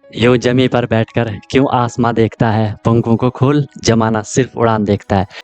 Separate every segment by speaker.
Speaker 1: यूं जमी पर बैठकर क्यों आसमां देखता है, पंखों को खोल जमाना सिर्फ उड़ान देखता है।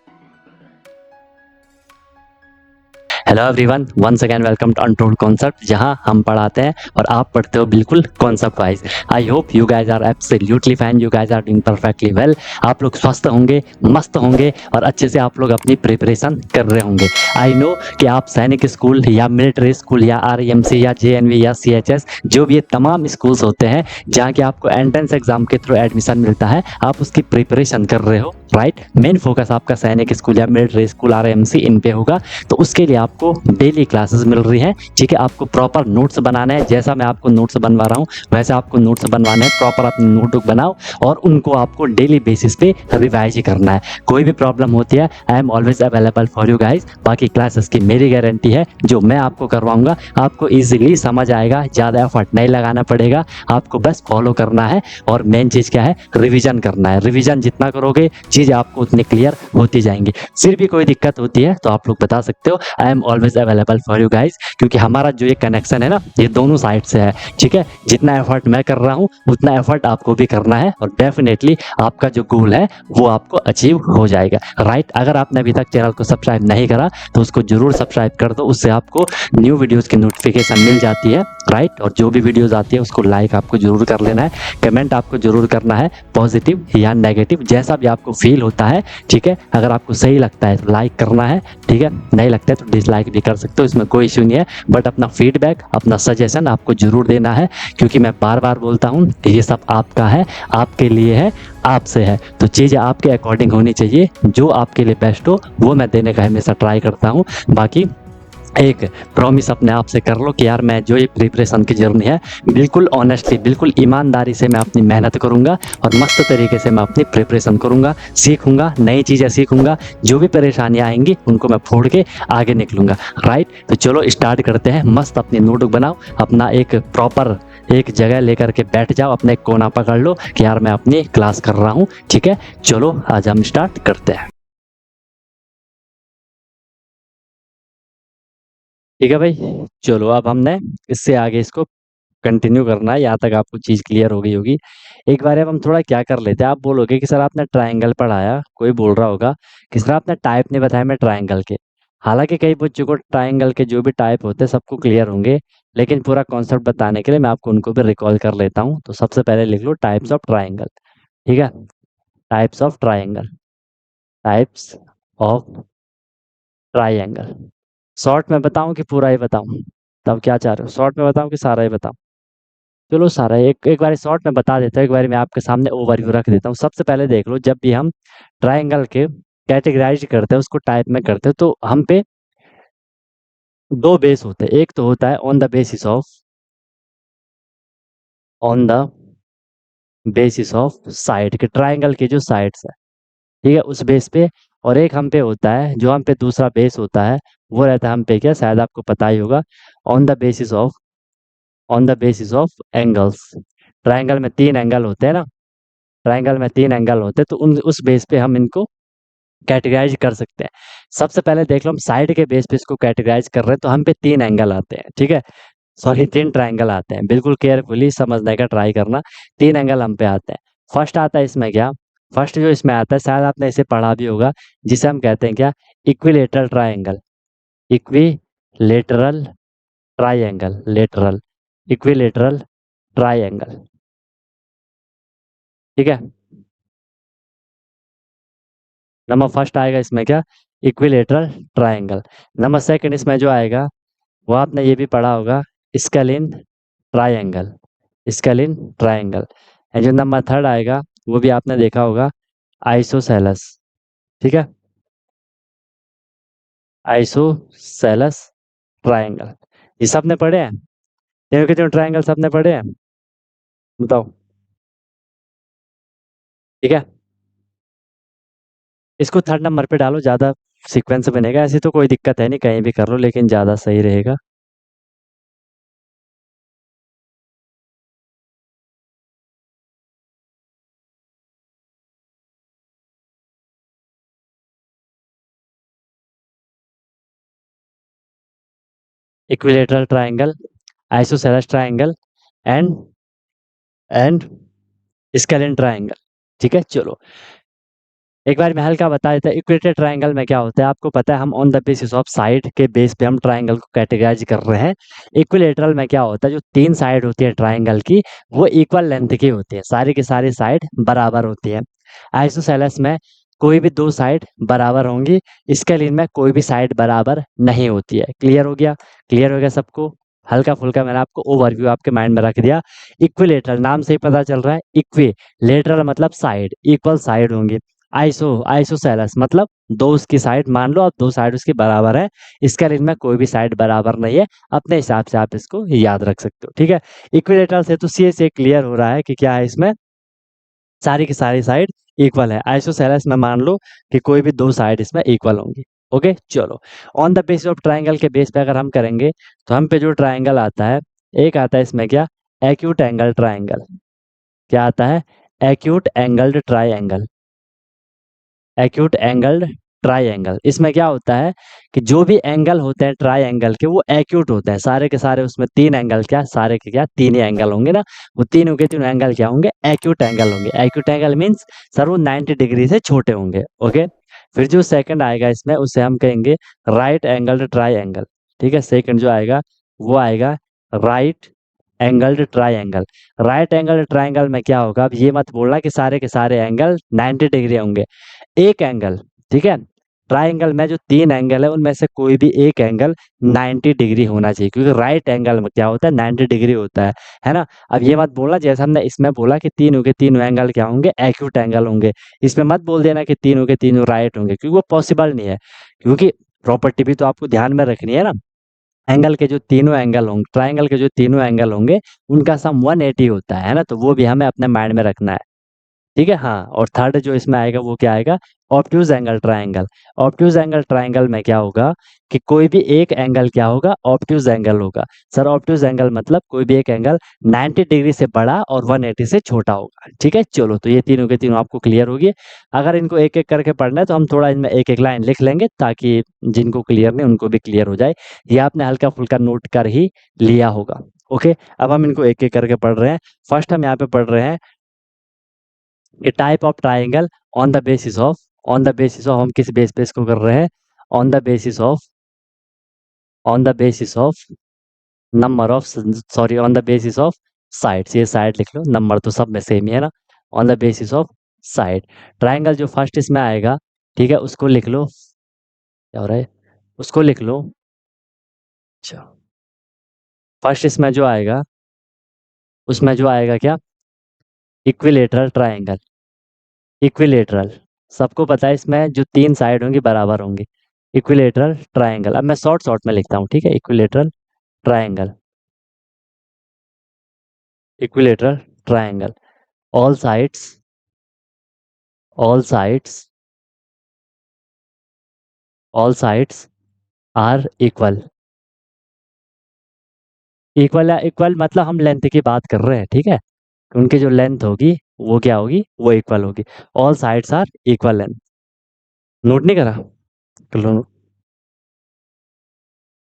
Speaker 1: Hello everyone, once again welcome to Untold Concept, जहां हम पढ़ाते हैं और आप पढ़ते हो बिल्कुल concept wise. I hope you guys are absolutely fine, you guys are doing perfectly well. आप लोग स्वस्थ होंगे, मस्त होंगे और अच्छे से आप लोग अपनी प्रिपरेशन कर रहे होंगे। आई नो कि आप सैनिक स्कूल या मिलिट्री स्कूल या आरईएमसी या जेएनवी या सीएचएस, जो भी ये तमाम स्कूल्स होते हैं जहाँ के आपको एंट्रेंस एग्जाम के थ्रू एडमिशन मिलता है, आप उसकी प्रिपरेशन कर रहे हो, राइट। मेन फोकस आपका सैनिक स्कूल या मिलिट्री स्कूल आरईएमसी इन पे होगा। तो उसके लिए आपको डेली क्लासेस मिल रही हैं, ठीक है। आपको प्रॉपर नोट्स बनाना है, जैसा मैं आपको नोट्स बनवा रहा हूँ वैसे आपको नोट्स बनवाने हैं। प्रॉपर अपनी नोटबुक बनाओ और उनको आपको डेली बेसिस पे रिवाइज ही करना है। कोई भी प्रॉब्लम होती है, I am always available for you guys. बाकी क्लासेस की मेरी गारंटी है, जो मैं आपको करवाऊंगा आपको ईजिली समझ आएगा, ज़्यादा एफर्ट नहीं लगाना पड़ेगा, आपको बस फॉलो करना है। और मेन चीज़ क्या है, रिविजन करना है। रिविजन जितना करोगे चीज़ आपको उतनी क्लियर होती जाएंगी। फिर भी कोई दिक्कत होती है तो आप लोग बता सकते हो, I am always available for you guys. क्योंकि हमारा जो ये कनेक्शन है ना, ये दोनों साइड से है, ठीक है। जितना एफर्ट मैं कर रहा हूँ उतना एफर्ट आपको भी करना है और डेफिनेटली आपका जो गोल है वो आपको अचीव हो जाएगा, राइट। अगर आपने अभी तक चैनल को सब्सक्राइब नहीं करा तो उसको जरूर सब्सक्राइब कर दो, उससे आपको न्यू वीडियोस की नोटिफिकेशन मिल जाती है, राइट। और जो भी वीडियोस आती है उसको लाइक आपको जरूर कर लेना है, कमेंट आपको जरूर करना है, पॉजिटिव या नेगेटिव जैसा भी आपको फील होता है, ठीक है। अगर आपको सही लगता है तो लाइक करना है, ठीक है। नहीं लगता है तो डिसलाइक भी कर सकते हो, इसमें कोई इश्यू नहीं है। बट अपना फीडबैक, अपना सजेशन आपको जरूर देना है, क्योंकि मैं बार बार बोलता हूँ कि ये सब आपका है, आपके लिए है, आपसे है। तो चीज़ें आपके अकॉर्डिंग होनी चाहिए, जो आपके लिए बेस्ट हो वो मैं देने का हमेशा ट्राई करता हूँ। बाकी एक प्रॉमिस अपने आप से कर लो कि यार मैं जो ये प्रिपरेशन की जर्नी है, बिल्कुल ऑनेस्टली, बिल्कुल ईमानदारी से मैं अपनी मेहनत करूँगा और मस्त तरीके से मैं अपनी प्रिपरेशन करूँगा, सीखूँगा, नई चीज़ें सीखूँगा। जो भी परेशानियाँ आएंगी उनको मैं फोड़ के आगे निकलूँगा, राइट। तो चलो स्टार्ट करते हैं। मस्त अपनी नोटबुक बनाओ, अपना एक प्रॉपर एक जगह लेकर के बैठ जाओ, अपने एक कोना पकड़ लो कि यार मैं अपनी क्लास कर रहा हूँ, ठीक है। चलो आज हम स्टार्ट करते हैं, ठीक है भाई। चलो अब हमने इससे आगे इसको कंटिन्यू करना है, यहाँ तक आपको चीज़ क्लियर हो गई होगी। एक बार अब हम थोड़ा क्या कर लेते हैं, आप बोलोगे कि सर आपने ट्रायंगल पढ़ाया, कोई बोल रहा होगा कि सर आपने टाइप नहीं बताया मैं ट्रायंगल के। हालांकि कई बच्चों को ट्रायंगल के जो भी टाइप होते हैं सबको क्लियर होंगे, लेकिन पूरा कॉन्सेप्ट बताने के लिए मैं आपको उनको भी रिकॉल कर लेता हूँ। तो सबसे पहले लिख लो टाइप्स ऑफ ट्रायंगल, ठीक है। Types of triangle, types of triangle. Short में बताऊं कि पूरा ही बताऊं, तब क्या चाह रहे हो, शॉर्ट में बताऊं कि सारा ही बताऊं? चलो सारा एक एक बार शॉर्ट में बता देता हूँ, एक बार मैं आपके सामने ओवरव्यू रख देता हूँ। सबसे पहले देख लो, जब भी हम ट्रायंगल के कैटेगराइज करते हैं, उसको टाइप में करते हैं, तो हम पे दो बेस होते हैं। एक तो होता है on the basis of side के, ट्रायंगल के जो साइड्स है, ठीक है, उस बेस पे। और एक हम पे होता है, जो हम पे दूसरा बेस होता है वो रहता है हम पे, क्या शायद आपको पता ही होगा, on the basis of on the basis of angles. Triangle में तीन एंगल होते हैं ना, ट्रायंगल में तीन एंगल होते हैं, तो उन उस बेस पे हम इनको कैटेगराइज कर सकते हैं। सबसे पहले देख लो, हम साइड के बेस पे इसको कैटेगराइज कर रहे हैं, तो हम पे तीन एंगल आते हैं, ठीक है। सॉरी, तीन ट्रायंगल आते हैं, बिल्कुल केयरफुली समझने का ट्राई करना। तीन एंगल हम पे आते हैं। फर्स्ट आता है इसमें क्या, फर्स्ट जो इसमें आता है, शायद आपने इसे पढ़ा भी होगा, जिसे हम कहते हैं क्या, equilateral triangle. Equilateral triangle, lateral equilateral triangle, ठीक है। नंबर फर्स्ट आएगा इसमें क्या, इक्विलेटरल ट्रायंगल। नंबर सेकंड इसमें जो आएगा वो आपने ये भी पढ़ा होगा, scalene triangle, scalene triangle. And जो नंबर थर्ड आएगा वो भी आपने देखा होगा, आइसोसेलस, ठीक है, आइसोसेलस ट्रायंगल। ये सब ने पढ़े हैं, तीनों के तीनों ट्रायंगल सबने पढ़े हैं, बताओ, ठीक है। इसको थर्ड नंबर पे डालो, ज़्यादा सीक्वेंस बनेगा। ऐसी तो कोई दिक्कत है नहीं, कहीं भी कर लो, लेकिन ज़्यादा सही रहेगा। Equilateral triangle, isosceles triangle and and scalene triangle. ठीक है, चलो एक बार मैं हल्का बता देता हूँ इक्वेटेड ट्रायंगल में क्या होता है। आपको पता है हम on the basis of side के बेस पे हम ट्रायंगल को कैटेगराइज कर रहे हैं। इक्विलेटरल में क्या होता है, जो तीन साइड होती है ट्रायंगल की वो इक्वल लेंथ की होती है, सारी की सारी साइड बराबर होती है। आइसोसेलेस में कोई भी दो साइड बराबर होंगी, स्केलिन में कोई भी साइड बराबर नहीं होती है। क्लियर हो गया? क्लियर हो गया सबको? हल्का फुल्का मैंने आपको ओवरव्यू आपके माइंड में रख दिया। इक्विलेटरल नाम से ही पता चल रहा है, इक्वी लेटरल मतलब साइड, इक्वल साइड होंगी। आइसोसेलेस मतलब दो उसकी साइड, मान लो आप दो साइड उसकी बराबर है, इसका इनमें कोई भी साइड बराबर नहीं है। अपने हिसाब से आप इसको याद रख सकते हो। ठीक है, इक्विलेटरल से तो सी से क्लियर हो रहा है कि क्या है, इसमें सारी की सारी साइड इक्वल है। आइसोसेलेस में मान लो कि कोई भी दो साइड इसमें इक्वल होंगी। ओके, चलो on the basis of triangle के बेस पे अगर हम करेंगे तो हम पे जो ट्राइंगल आता है, एक आता है इसमें क्या, एक्यूट एंगल ट्राइंगल। क्या आता है? Acute angled triangle. Acute angled triangle, इसमें क्या होता है कि जो भी एंगल होते हैं ट्राइंगल के वो एक्यूट होते हैं, सारे के सारे उसमें तीन एंगल, क्या सारे के क्या तीन ही एंगल होंगे ना, वो तीनों के तीनों एंगल क्या होंगे, एक्यूट एंगल होंगे। एक्यूट एंगल मींस सर वो 90 डिग्री से छोटे होंगे। ओके, फिर जो सेकंड आएगा इसमें उसे हम कहेंगे राइट एंगल्ड ट्राइंगल। ठीक है, सेकंड जो आएगा वो आएगा right angled triangle. Right angle triangle में क्या होगा, अब ये मत बोलना कि सारे के सारे एंगल 90 डिग्री होंगे। एक एंगल, ठीक है, ट्राइंगल में जो तीन एंगल है उनमें से कोई भी एक एंगल 90 डिग्री होना चाहिए, क्योंकि राइट एंगल में क्या होता है, 90 डिग्री होता है ना। अब ये मत बोलना जैसे हमने इसमें बोला कि तीनों के तीनों एंगल क्या होंगे, एक्यूट एंगल होंगे, इसमें मत बोल देना कि तीनों के तीनों राइट होंगे, क्योंकि वो पॉसिबल नहीं है। क्योंकि प्रॉपर्टी भी तो आपको ध्यान में रखनी है ना, एंगल के जो तीनों एंगल होंगे, ट्राइंगल के जो तीनों एंगल होंगे उनका सम 180 होता है ना, तो वो भी हमें अपने माइंड में रखना है। ठीक है, हाँ, और थर्ड जो इसमें आएगा वो क्या आएगा, obtuse angle triangle. Obtuse angle triangle में क्या होगा कि कोई भी एक एंगल क्या होगा, ऑब्ट्यूज एंगल होगा। सर ऑब्ट्यूज एंगल मतलब कोई भी एक एंगल 90 डिग्री से बड़ा और 180 से छोटा होगा। ठीक है, चलो तो ये तीनों के तीनों आपको क्लियर होगी। अगर इनको एक एक करके पढ़ना है तो हम थोड़ा इनमें एक एक लाइन लिख लेंगे, ताकि जिनको क्लियर नहीं उनको भी क्लियर हो जाए। ये आपने हल्का फुल्का नोट कर ही लिया होगा। ओके, अब हम इनको एक एक करके पढ़ रहे हैं। फर्स्ट हम यहाँ पे पढ़ रहे हैं a type of triangle on the basis of, on the basis of हम किस बेस पे इसको कर रहे हैं, on the basis of, on the basis of number of, sorry on the basis of sides, ये साइड लिख लो, नंबर तो सब में सेम ही है ना। On the basis of side, triangle जो फर्स्ट इसमें आएगा, ठीक है, उसको लिख लो, क्या हो रहा है, उसको लिख लो। अच्छा, फर्स्ट इसमें जो आएगा उसमें जो आएगा क्या, इक्विलेटरल ट्राइंगल। इक्विलेटरल, सबको पता है इसमें जो तीन साइड होंगी बराबर होंगी। इक्विलेटरल ट्राइंगल, अब मैं शॉर्ट शॉर्ट में लिखता हूँ, ठीक है, equilateral triangle, equilateral triangle, all sides, all sides, all sides are equal. Equal है, इक्वल मतलब हम लेंथ की बात कर रहे हैं, ठीक है, उनकी जो लेंथ होगी वो क्या होगी, वो इक्वल होगी। All sides are equal length. Note नहीं करा? कर लो note।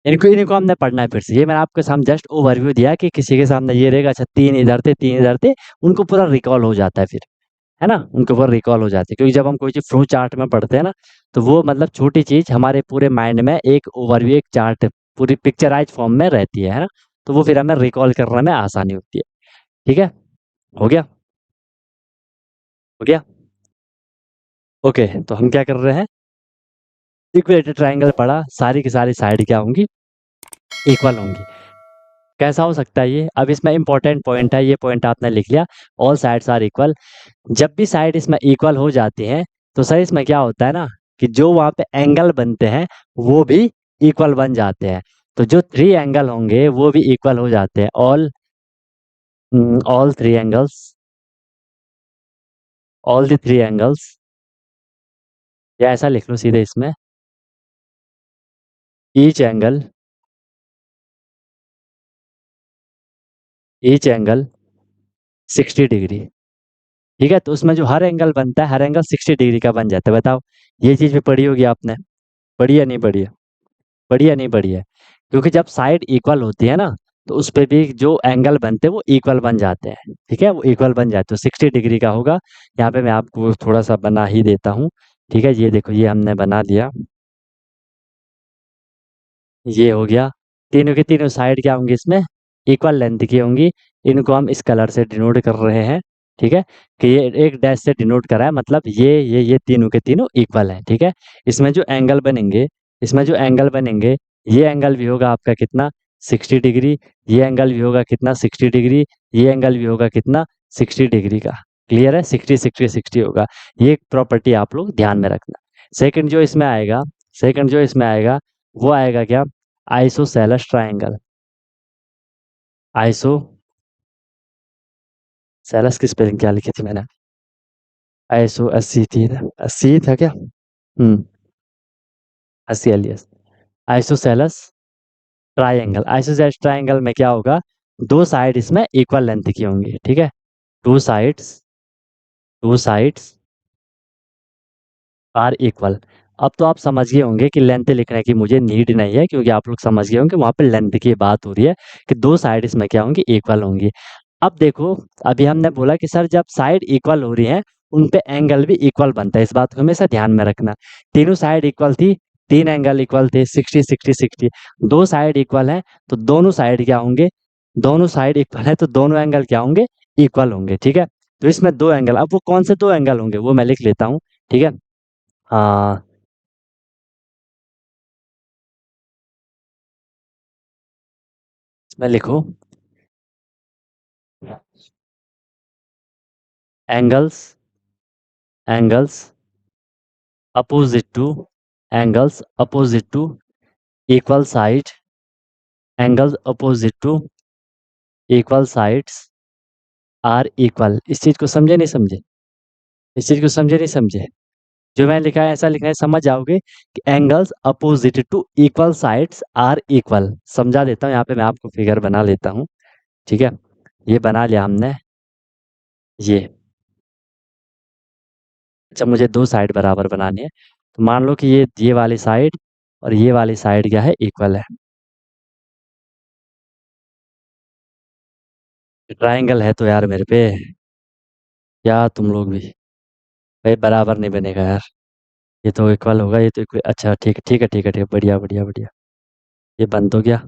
Speaker 1: इनको इनको हमने पढ़ना है फिर से, ये मैंने आपके सामने जस्ट ओवरव्यू दिया कि किसी के सामने ये रहेगा, अच्छा तीन इधर थे तीन इधर थे, उनको पूरा रिकॉल हो जाता है फिर, है ना, उनके ऊपर रिकॉल हो जाती है। क्योंकि जब हम कोई चीज़ फ्लो चार्ट में पढ़ते हैं ना, तो वो मतलब छोटी चीज़ हमारे पूरे माइंड में एक ओवरव्यू, एक चार्ट पूरी पिक्चराइज फॉर्म में रहती है ना, तो वो फिर हमें रिकॉल करने में आसानी होती है। ठीक है, हो गया, हो गया। ओके, तो हम क्या कर रहे हैं, इक्वेटेड ट्राइंगल पढ़ा, सारी की सारी साइड क्या होंगी, इक्वल होंगी। कैसा हो सकता है ये, अब इसमें इंपॉर्टेंट पॉइंट है, ये पॉइंट आपने लिख लिया, ऑल साइड्स आर इक्वल। जब भी साइड इसमें इक्वल हो जाती हैं तो सर इसमें क्या होता है ना, कि जो वहाँ पे एंगल बनते हैं वो भी इक्वल बन जाते हैं। तो जो थ्री एंगल होंगे वो भी इक्वल हो जाते हैं, all, all three angles, all the three angles, या ऐसा लिख लो सीधे इसमें, each angle, each angle 60 degree. ठीक है, तो उसमें जो हर एंगल बनता है, हर एंगल 60 डिग्री का बन जाता है। बताओ, ये चीज़ भी पढ़ी होगी आपने, पढ़ी है नहीं पढ़ी है, पढ़ी है नहीं पढ़ी है? क्योंकि जब साइड इक्वल होती है ना, तो उस पे भी जो एंगल बनते हैं वो इक्वल बन जाते हैं, ठीक है, वो इक्वल बन जाते हैं, तो 60 डिग्री का होगा। यहाँ पे मैं आपको थोड़ा सा बना ही देता हूँ, ठीक है, ये देखो ये हमने बना दिया, ये हो गया। तीनों के तीनों साइड क्या होंगी इसमें, इक्वल लेंथ की होंगी। इनको हम इस कलर से डिनोट कर रहे हैं, ठीक है, कि ये एक डैश से डिनोट करा है, मतलब ये तीनों के तीनों इक्वल हैं, ठीक है। इसमें जो एंगल बनेंगे, इसमें जो एंगल बनेंगे, ये एंगल भी होगा आपका कितना, 60 डिग्री। ये एंगल भी होगा कितना, 60 डिग्री। ये एंगल भी होगा कितना, 60 डिग्री का। क्लियर है, 60 60 60 होगा। ये प्रॉपर्टी आप लोग ध्यान में रखना। सेकंड जो इसमें आएगा, सेकंड जो इसमें आएगा वो आएगा क्या, आइसोसेलेस ट्रायंगल। आइसो सेलेस की स्पेलिंग क्या लिखी थी मैंने, आइसो, अस्सी थी ना, अस्सी था क्या, 80 एलियस। आइसोसेलेस ट्रायंगल, आइसोसेलेस ट्रायंगल में क्या होगा, दो साइड इसमें इक्वल लेंथ की होंगी, ठीक है। Two sides, two sides are equal. अब तो आप समझ गए होंगे कि लेंथ लिखने की मुझे नीड नहीं है, क्योंकि आप लोग समझ गए होंगे वहाँ पे लेंथ की बात हो रही है, कि दो साइड इसमें क्या होंगी, इक्वल होंगी। अब देखो, अभी हमने बोला कि सर जब साइड इक्वल हो रही हैं उन पे एंगल भी इक्वल बनता है, इस बात को हमेशा ध्यान में रखना। तीनों साइड इक्वल थी, तीन एंगल इक्वल थे, 60 60 60। दो साइड इक्वल हैं तो दोनों साइड क्या होंगे, दोनों साइड इक्वल है तो दोनों एंगल क्या होंगे, इक्वल होंगे, ठीक है। तो इसमें दो एंगल, अब वो कौन से दो एंगल होंगे वो मैं लिख लेता हूँ, ठीक है। हाँ, इसमें लिखो angles, angles opposite to, angles opposite to equal side, angles opposite to equal sides are equal. इस चीज को समझे नहीं समझे, इस चीज को समझे नहीं समझे, जो मैंने लिखा है ऐसा लिखना है, समझ जाओगे कि angles opposite to equal sides are equal. समझा देता हूँ, यहाँ पे मैं आपको फिगर बना लेता हूँ, ठीक है। ये बना लिया हमने, ये, अच्छा मुझे दो साइड बराबर बनानी है, तो मान लो कि ये वाली साइड और ये वाली साइड क्या है, इक्वल है। ट्रायंगल है तो यार मेरे पे, या तुम लोग भी, भाई बराबर नहीं बनेगा यार, ये तो इक्वल होगा, ये तो अच्छा ठीक है ठीक है ठीक है ठीक है, बढ़िया बढ़िया बढ़िया। ये बन तो गया,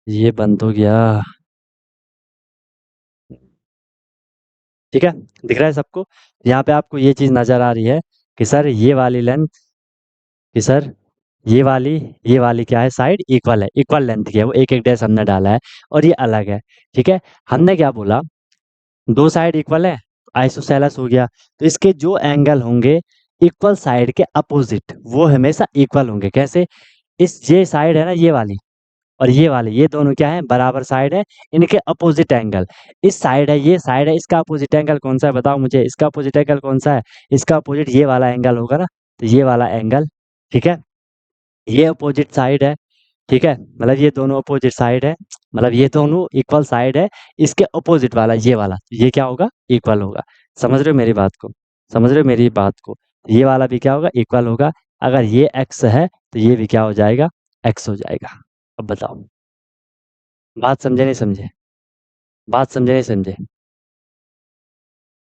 Speaker 1: ये बन तो गया, ठीक है। दिख रहा है सबको, यहाँ पे आपको ये चीज नजर आ रही है कि सर ये वाली लेंथ, कि सर ये वाली, ये वाली क्या है, साइड इक्वल है, इक्वल लेंथ की है, वो एक एक डैश हमने डाला है, और ये अलग है, ठीक है। हमने क्या बोला, दो साइड इक्वल है, आइसोसेलेस हो गया, तो इसके जो एंगल होंगे इक्वल साइड के अपोजिट वो हमेशा इक्वल होंगे। कैसे, इस ये साइड है ना, ये वाली और ये वाली, ये दोनों क्या है, बराबर साइड है, इनके अपोजिट एंगल, इस साइड है, ये साइड है, इसका अपोजिट एंगल कौन सा है बताओ मुझे, इसका अपोजिट एंगल कौन सा है, इसका अपोजिट ये वाला एंगल होगा ना, तो ये वाला एंगल, ठीक है। ये अपोजिट साइड है, ठीक है, मतलब ये दोनों अपोजिट साइड है, मतलब ये दोनों इक्वल साइड है, इसके अपोजिट वाला ये वाला, ये क्या होगा, इक्वल होगा। समझ रहे हो मेरी बात को, समझ रहे हो मेरी बात को, ये वाला भी क्या होगा, इक्वल होगा। अगर ये एक्स है तो ये भी क्या हो जाएगा, एक्स हो जाएगा। अब बताओ, बात समझे नहीं समझे, बात समझे नहीं समझे,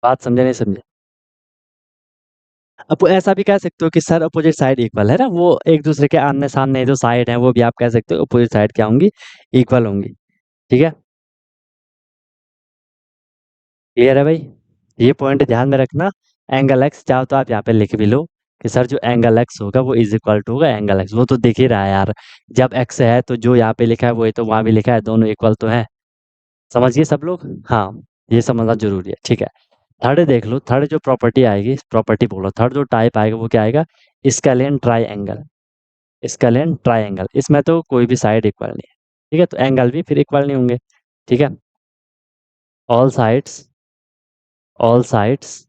Speaker 1: बात समझे नहीं समझे। अब ऐसा भी कह सकते हो कि सर अपोजिट साइड इक्वल है ना, वो एक दूसरे के आमने सामने जो साइड है वो भी आप कह सकते हो अपोजिट साइड क्या होंगी, इक्वल होंगी, ठीक है। क्लियर है भाई, ये पॉइंट ध्यान में रखना। एंगल एक्स चाहो तो आप यहाँ पे लिख भी लो कि सर जो एंगल एक्स होगा वो इज इक्वल टू होगा एंगल एक्स, वो तो दिख ही रहा है यार, जब एक्स है तो जो यहाँ पे लिखा है वही तो वहाँ भी लिखा है, दोनों इक्वल तो है। समझिए सब लोग, हाँ, ये समझना जरूरी है, ठीक है। थर्ड देख लो, थर्ड जो प्रॉपर्टी आएगी, प्रॉपर्टी बोलो, थर्ड जो टाइप आएगा वो क्या आएगा, स्केलियन ट्राइएंगल। स्केलियन ट्राइएंगल, इसमें तो कोई भी साइड इक्वल नहीं है, ठीक है, तो एंगल भी फिर इक्वल नहीं होंगे, ठीक है। All sides, all sides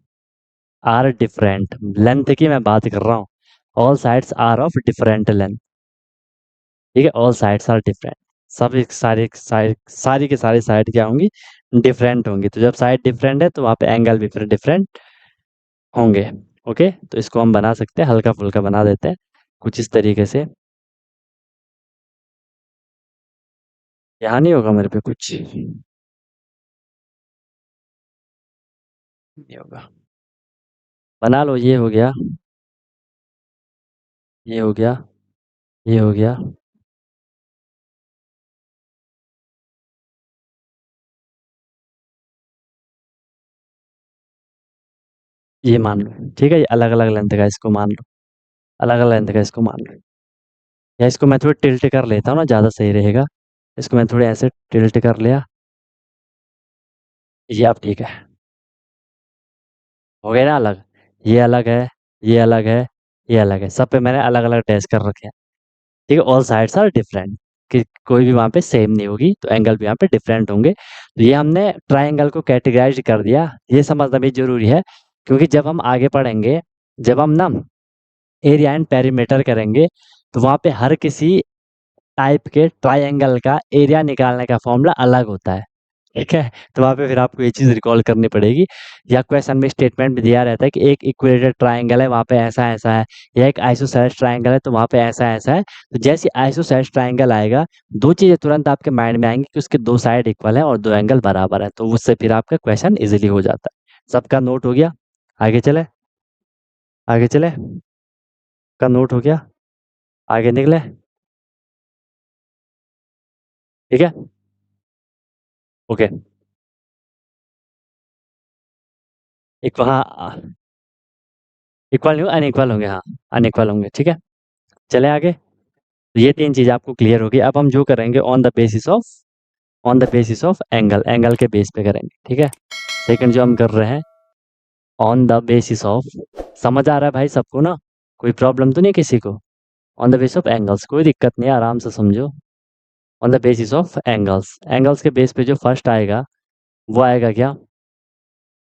Speaker 1: are different length की मैं बात कर रहा हूँ, all sides are of different length, ठीक है, ऑल साइड्स आर डिफरेंट। सब एक सारी साइड, सारी की सारी साइड क्या होंगी, डिफरेंट होंगी, तो जब साइड डिफरेंट है तो वहाँ पे एंगल भी फिर डिफरेंट होंगे। ओके, तो इसको हम बना सकते हैं, हल्का फुल्का बना देते हैं कुछ इस तरीके से। यहाँ नहीं होगा मेरे पे कुछ, नहीं होगा। बना लो, ये हो गया, ये हो गया, ये हो गया। ये मान लो, ठीक है, ये अलग अलग लेंथ का, इसको मान लो, अलग अलग लेंथ का, इसको मान लो। या इसको मैं थोड़ी टिल्ट कर लेता हूँ ना, ज़्यादा सही रहेगा। इसको मैं थोड़ी ऐसे टिल्ट कर लिया। ये अब ठीक है, हो गया ना अलग। ये अलग है, ये अलग है, ये अलग है, सब पे मैंने अलग अलग डैश कर रखे हैं। ठीक है, ऑल साइड्स आर डिफरेंट, कि कोई भी वहाँ पे सेम नहीं होगी, तो एंगल भी यहाँ पे डिफरेंट होंगे। तो ये हमने ट्राइंगल को कैटेगराइज कर दिया, ये समझना भी जरूरी है, क्योंकि जब हम आगे पढ़ेंगे, जब हम ना एरिया एंड पेरीमीटर करेंगे, तो वहाँ पे हर किसी टाइप के ट्राइंगल का एरिया निकालने का फॉर्मूला अलग होता है। ठीक है, तो वहाँ पे फिर आपको ये चीज़ रिकॉल करनी पड़ेगी। या क्वेश्चन में स्टेटमेंट भी दिया रहता है कि एक इक्विलेटरल ट्राइंगल है, वहाँ पे ऐसा ऐसा है, या एक आइसोसेलेस ट्राइंगल है, तो वहाँ पे ऐसा ऐसा है। तो जैसे आइसोसेलेस ट्राइंगल आएगा, दो चीज़ें तुरंत आपके माइंड में आएंगी कि उसके दो साइड इक्वल है और दो एंगल बराबर है, तो उससे फिर आपका क्वेश्चन इजिली हो जाता है। सबका नोट हो गया? आगे चले, आगे चले, का नोट हो गया, आगे निकले। ठीक है, ओके। एक वहाँ इक्वल नहीं, अनइक्वल होंगे, हाँ, अनइक्वल होंगे, ठीक है। चले आगे। तो ये तीन चीज़ आपको क्लियर होगी। अब हम जो करेंगे on the basis of angle, angle के बेस पे करेंगे, ठीक है। सेकंड जो हम कर रहे हैं, ऑन द बेसिस ऑफ, समझ आ रहा है भाई सबको ना? कोई प्रॉब्लम तो नहीं किसी को? On the basis of angles, कोई दिक्कत नहीं है, आराम से समझो। On the basis of angles, angles के बेस पे जो फर्स्ट आएगा, वो आएगा क्या?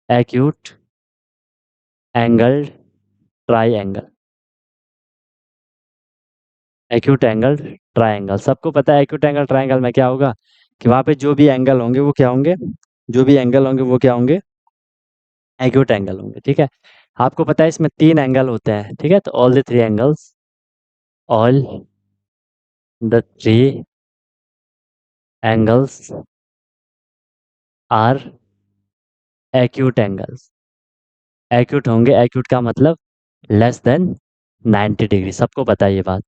Speaker 1: Acute angle try angle, acute angle triangle. सबको पता है एक्यूट एंगल ट्राइंगल में क्या होगा, कि वहाँ पे जो भी एंगल होंगे वो क्या होंगे, जो भी एंगल होंगे वो क्या होंगे, एक्यूट एंगल होंगे, ठीक है। आपको पता है इसमें तीन एंगल होते हैं, ठीक है, तो all the three angles, all the three angles are acute angles. Acute होंगे, एक्यूट का मतलब लेस देन 90 डिग्री, सबको पता है ये बात।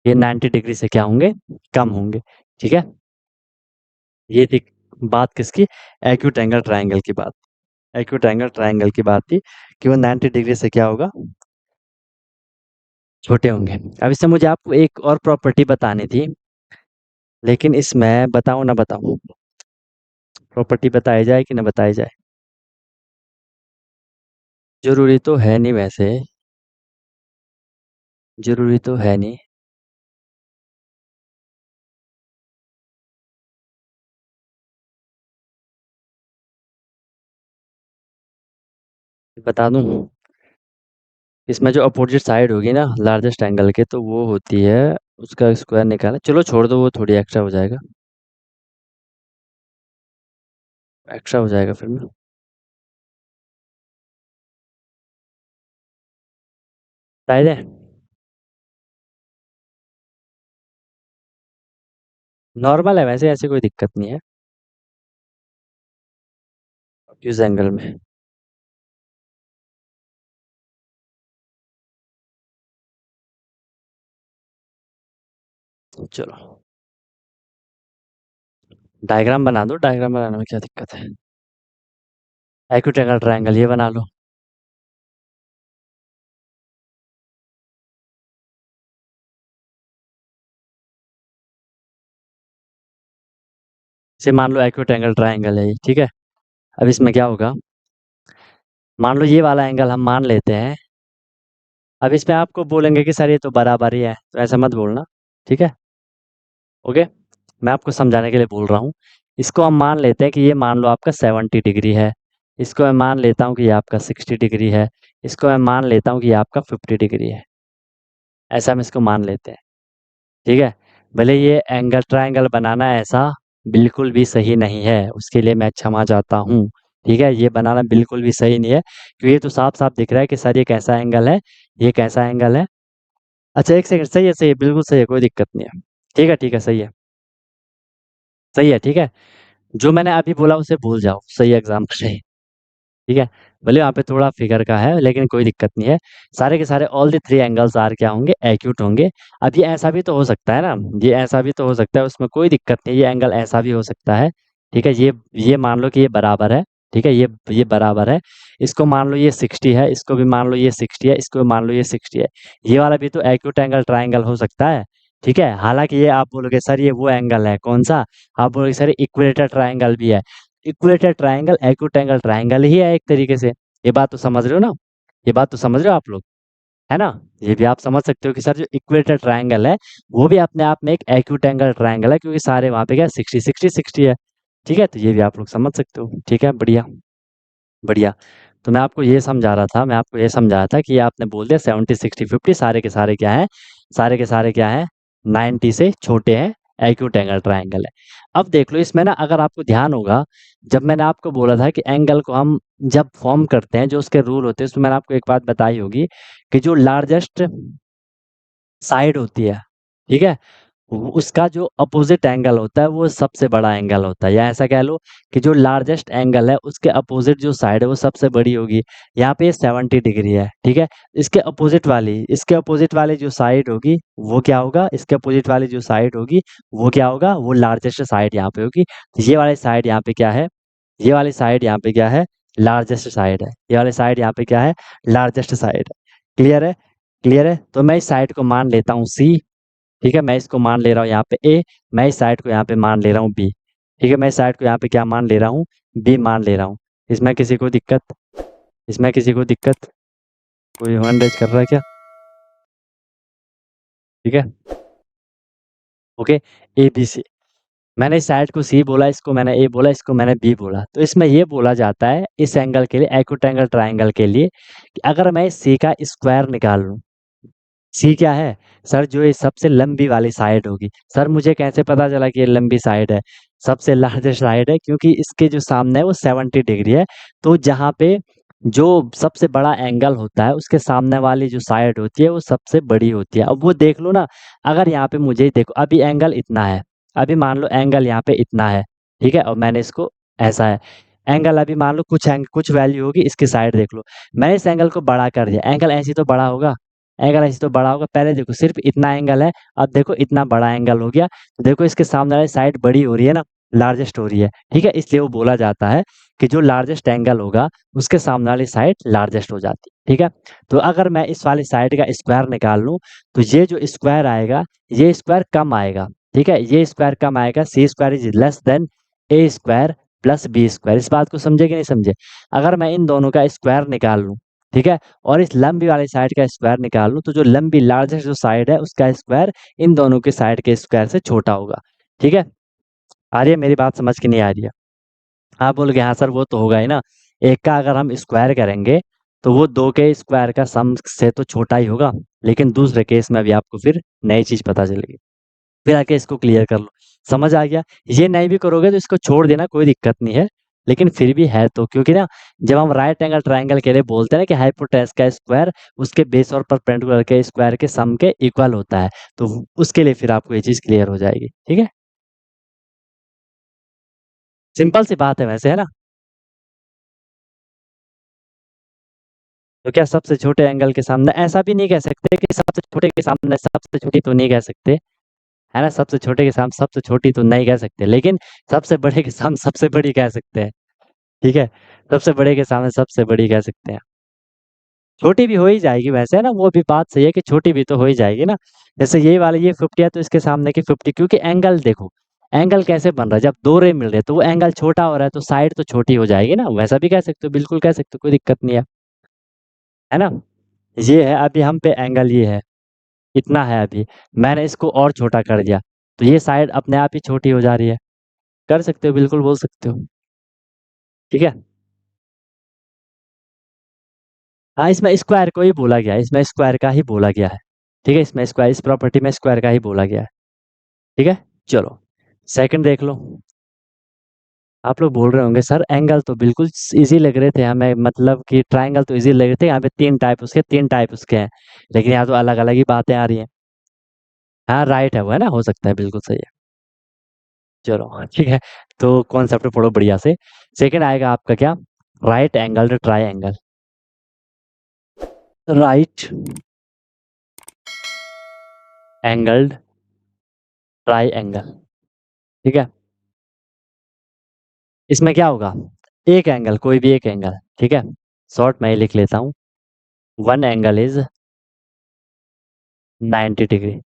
Speaker 1: ये 90 डिग्री से क्या होंगे, कम होंगे, ठीक है। ये थी बात किसकी, एक्यूट एंगल ट्राइंगल की बात। एक्यूट एंगल ट्राइंगल की बात थी कि वो 90 डिग्री से क्या होगा, छोटे होंगे। अब इससे मुझे आपको एक और प्रॉपर्टी बतानी थी, लेकिन इसमें बताऊं ना बताऊं, प्रॉपर्टी बताई जाए कि ना बताई जाए? जरूरी तो है नहीं वैसे, जरूरी तो है नहीं। बता दूं, इसमें जो अपोजिट साइड होगी ना लार्जेस्ट एंगल के, तो वो होती है, उसका स्क्वायर निकालें, चलो छोड़ दो, वो थोड़ी एक्स्ट्रा हो जाएगा, एक्स्ट्रा हो जाएगा फिर में। शायद है, नॉर्मल है वैसे, ऐसी कोई दिक्कत नहीं है इस एंगल में। चलो डायग्राम बना दो, डायग्राम बनाने में क्या दिक्कत है। एक्यूट एंगल ट्रायंगल ये बना लो। इसे मान लो एक्यूट एंगल ट्रायंगल है ये, ठीक है। अब इसमें क्या होगा, मान लो ये वाला एंगल हम मान लेते हैं। अब इसमें आपको बोलेंगे कि सर ये तो बराबर ही है, तो ऐसा मत बोलना, ठीक है, ओके। मैं आपको समझाने के लिए बोल रहा हूँ। इसको हम मान लेते हैं कि ये मान लो आपका 70 डिग्री है, इसको मैं मान लेता हूँ कि ये आपका 60 डिग्री है, इसको मैं मान लेता हूँ कि ये आपका 50 डिग्री है। ऐसा हम इसको मान लेते हैं, ठीक है। भले ये एंगल ट्रायंगल बनाना ऐसा बिल्कुल भी सही नहीं है, उसके लिए मैं क्षमा चाहता हूँ, ठीक है। ये बनाना बिल्कुल भी सही नहीं है, क्योंकि ये तो साफ साफ दिख रहा है कि सर ये कैसा एंगल है, ये कैसा एंगल है। अच्छा एक सेकंड, सही है, सही है, बिल्कुल सही है, कोई दिक्कत नहीं है, ठीक है, ठीक है, सही है। सही है, ठीक है? जो मैंने अभी बोला उसे भूल जाओ, सही एग्ज़ाम्पल है, ठीक है? भले यहाँ पे थोड़ा फिगर का है लेकिन कोई दिक्कत नहीं है। सारे के सारे ऑल द 3 एंगल्स आर क्या होंगे? एक्यूट होंगे। अब ये ऐसा भी तो हो सकता है ना, ये ऐसा भी तो हो सकता है, उसमें कोई दिक्कत नहीं है, ये एंगल ऐसा भी हो सकता है, ठीक है? ये मान लो कि ये बराबर है, ठीक है? ये बराबर है। इसको मान लो ये 60 है, इसको भी मान लो ये 60 है, इसको भी मान लो ये 60 है। ये वाला भी तो एक्यूट एंगल ट्रायंगल हो सकता है, ठीक है? हालाँकि ये आप बोलोगे सर ये वो एंगल है, कौन-सा? आप बोलोगे सर इक्विलेटरल ट्रायंगल भी है। Equilateral triangle acute angle triangle ही है एक तरीके से। ये बात तो समझ रहे हो ना? ये बात तो समझ रहे हो आप लोग, है ना? ये भी आप समझ सकते हो कि सर जो इक्वेटर ट्रायंगल है, वो भी अपने आप में एक एक्यूट एंगल ट्रायंगल है क्योंकि सारे वहाँ पे क्या 60, 60, 60 है। ठीक है? तो ये भी आप लोग समझ सकते हो। ठीक है, बढ़िया, बढ़िया। तो मैं आपको ये समझा रहा था कि आपने बोल दिया 70, 60, 50 सारे के सारे क्या हैं? सारे के सारे क्या हैं? 90 से छोटे हैं, एक्यूट एंगल ट्रायंगल है। अब देख लो इसमें ना अगर आपको ध्यान होगा, जब मैंने आपको बोला था कि एंगल को हम जब फ़ॉर्म करते हैं, जो उसके रूल होते हैं, उसमें मैंने आपको एक बात बताई होगी कि जो लार्जेस्ट साइड होती है, ठीक है? उसका जो अपोज़िट एंगल होता है वो सबसे बड़ा एंगल होता है या ऐसा कह लो कि जो लार्जेस्ट एंगल है उसके अपोज़िट जो साइड है वो सबसे बड़ी होगी। यहाँ पे 70 डिग्री है, ठीक है? इसके अपोज़िट वाली जो साइड होगी वो क्या होगा? इसके अपोज़िट वाली जो साइड होगी वो क्या होगा? वो लार्जेस्ट साइड यहाँ पे होगी। तो ये वाली साइड यहाँ पे क्या है? ये वाली साइड यहाँ पे क्या है? लार्जेस्ट साइड है। ये वाली साइड यहाँ पे क्या है? लार्जेस्ट साइड है। क्लियर है? क्लियर है? तो मैं इस साइड को मान लेता हूँ C, ठीक है? मैं इसको मान ले रहा हूँ यहाँ पे A, मैं इस साइड को यहाँ पे मान ले रहा हूँ B, ठीक है? मैं इस साइड को यहाँ पे क्या मान ले रहा हूँ? B मान ले रहा हूँ। इसमें किसी को दिक्कत? इसमें किसी को दिक्कत? कोई हैंड रेज़ कर रहा है क्या? ठीक है? Okay, ABC। मैंने इस साइड को C बोला, इसको मैंने A बोला, इसको मैंने B बोला। तो इसमें ये बोला जाता है इस एंगल के लिए, एक्यूट एंगल ट्रायंगल के लिए कि अगर मैं इस C का स्क्वायर निकाल लूँ, सी क्या है? सर जो ये सबसे लंबी वाली साइड होगी। सर मुझे कैसे पता चला कि ये लंबी साइड है? सबसे लार्जेस्ट साइड है क्योंकि इसके जो सामने है वो 70 डिग्री है। तो जहाँ पे जो सबसे बड़ा एंगल होता है उसके सामने वाली जो साइड होती है वो सबसे बड़ी होती है। अब वो देख लो ना, अगर यहाँ पे मुझे देखो अभी एंगल इतना है, अभी मान लो एंगल यहाँ पे इतना है, ठीक है? और मैंने इसको ऐसा है। एंगल अभी मान लो कुछ वैल्यू होगी, इसकी साइड देख लो। मैंने इस एंगल को बड़ा कर दिया, एंगल ऐसे ही तो बड़ा होगा। एंगल ऐसे तो बड़ा होगा। पहले देखो सिर्फ इतना एंगल है, अब देखो इतना बड़ा एंगल हो गया। तो देखो इसके सामने वाली साइड बड़ी हो रही है ना, लार्जेस्ट हो रही है, ठीक है? इसलिए वो बोला जाता है कि जो लार्जेस्ट एंगल होगा, उसके सामने वाली साइड लार्जेस्ट हो जाती है, ठीक है? तो अगर मैं इस वाली साइड का स्क्वायर निकाल लूँ, तो ये जो स्क्वायर आएगा, ये स्क्वायर कम आएगा, ठीक है? ये स्क्वायर कम आएगा, C square is less than A square plus B square. इस बात को समझे कि नहीं समझे? अगर मैं इन दोनों का स्क्वायर निकाल लूँ, ठीक है? और इस लंबी वाली साइड का स्क्वायर निकाल लूँ, तो जो लंबी लार्जेस्ट जो साइड है उसका स्क्वायर इन दोनों की साइड के स्क्वायर से छोटा होगा, ठीक है? आ रही है मेरी बात समझ कि नहीं आ रही है? आप बोलोगे हाँ सर वो तो होगा ही ना, एक का अगर हम स्क्वायर करेंगे, तो वो 2 के स्क्वायर का सम से तो छोटा ही होगा, लेकिन दूसरे केस में भी आपको फिर नई चीज़ पता चलेगी। फिर आके इसको क्लियर कर लो। समझ आ गया? ये नहीं भी करोगे तो इसको छोड़ देना, कोई दिक्कत नहीं है। लेकिन फिर भी है तो क्योंकि ना जब हम राइट एंगल ट्रायंगल के लिए बोलते हैं ना कि हाइपोटेनस का स्क्वायर उसके बेस और परपेंडिकुलर के स्क्वायर के सम के इक्वल होता है। तो उसके लिए फिर आपको ये चीज़ क्लियर हो जाएगी। ठीक है? सिंपल सी बात है वैसे, है ना? तो क्या सबसे छोटे एंगल के सामने ऐसा भी नहीं कह सकते कि सबसे छोटे के सामने सबसे छोटी तो नहीं कह सकते, है ना? सबसे छोटे के सामने सबसे छोटी तो नहीं कह सकते, लेकिन सबसे बड़े के सामने सबसे बड़ी कह सकते हैं। ठीक है? सबसे बड़े के सामने सबसे बड़ी कह सकते हैं। छोटी भी हो ही जाएगी वैसे, है ना? वो भी बात सही है कि छोटी भी तो हो ही जाएगी ना। जैसे ये वाली ये 50 है तो इसके सामने की 50, क्योंकि एंगल देखो, एंगल कैसे बन रहा है, जब 2 रे मिल रहे हैं तो वो एंगल छोटा हो रहा है तो साइड तो छोटी हो जाएगी ना, वैसा भी कह सकते हो, बिल्कुल कह सकते हो, कोई दिक्कत नहीं है ना? ये है अभी हम पे एंगल ये है, इतना है अभी, मैंने इसको और छोटा कर दिया, तो ये साइड अपने आप ही छोटी हो जा रही है। कर सकते हो, बिल्कुल बोल सकते हो। ठीक है? हाँ, इसमें स्क्वायर को ही बोला गया है, इसमें स्क्वायर का ही बोला गया है। ठीक है? इसमें स्क्वायर इस प्रॉपर्टी में स्क्वायर का ही बोला गया है। ठीक है? चलो, सेकंड देख लो। आप लोग बोल रहे होंगे सर एंगल तो बिल्कुल ईज़ी लग रहे थे हमें, मतलब कि ट्रायंगल तो ईज़ी लग रहे थे, यहाँ पे 3 टाइप उसके हैं। लेकिन यहाँ तो अलग-अलग ही बातें आ रही हैं। हाँ, राइट है वो, है ना? हो सकता है, बिल्कुल सही है। चलो ठीक है। तो कॉन्सेप्ट पढ़ो बढ़िया से। सेकंड आएगा आपका क्या, right angled triangle. Right angled triangle, ठीक है। इसमें क्या होगा, एक एंगल, कोई भी एक एंगल, ठीक है। शॉर्ट मैं ही लिख लेता हूँ, वन एंगल इज 90 डिग्री।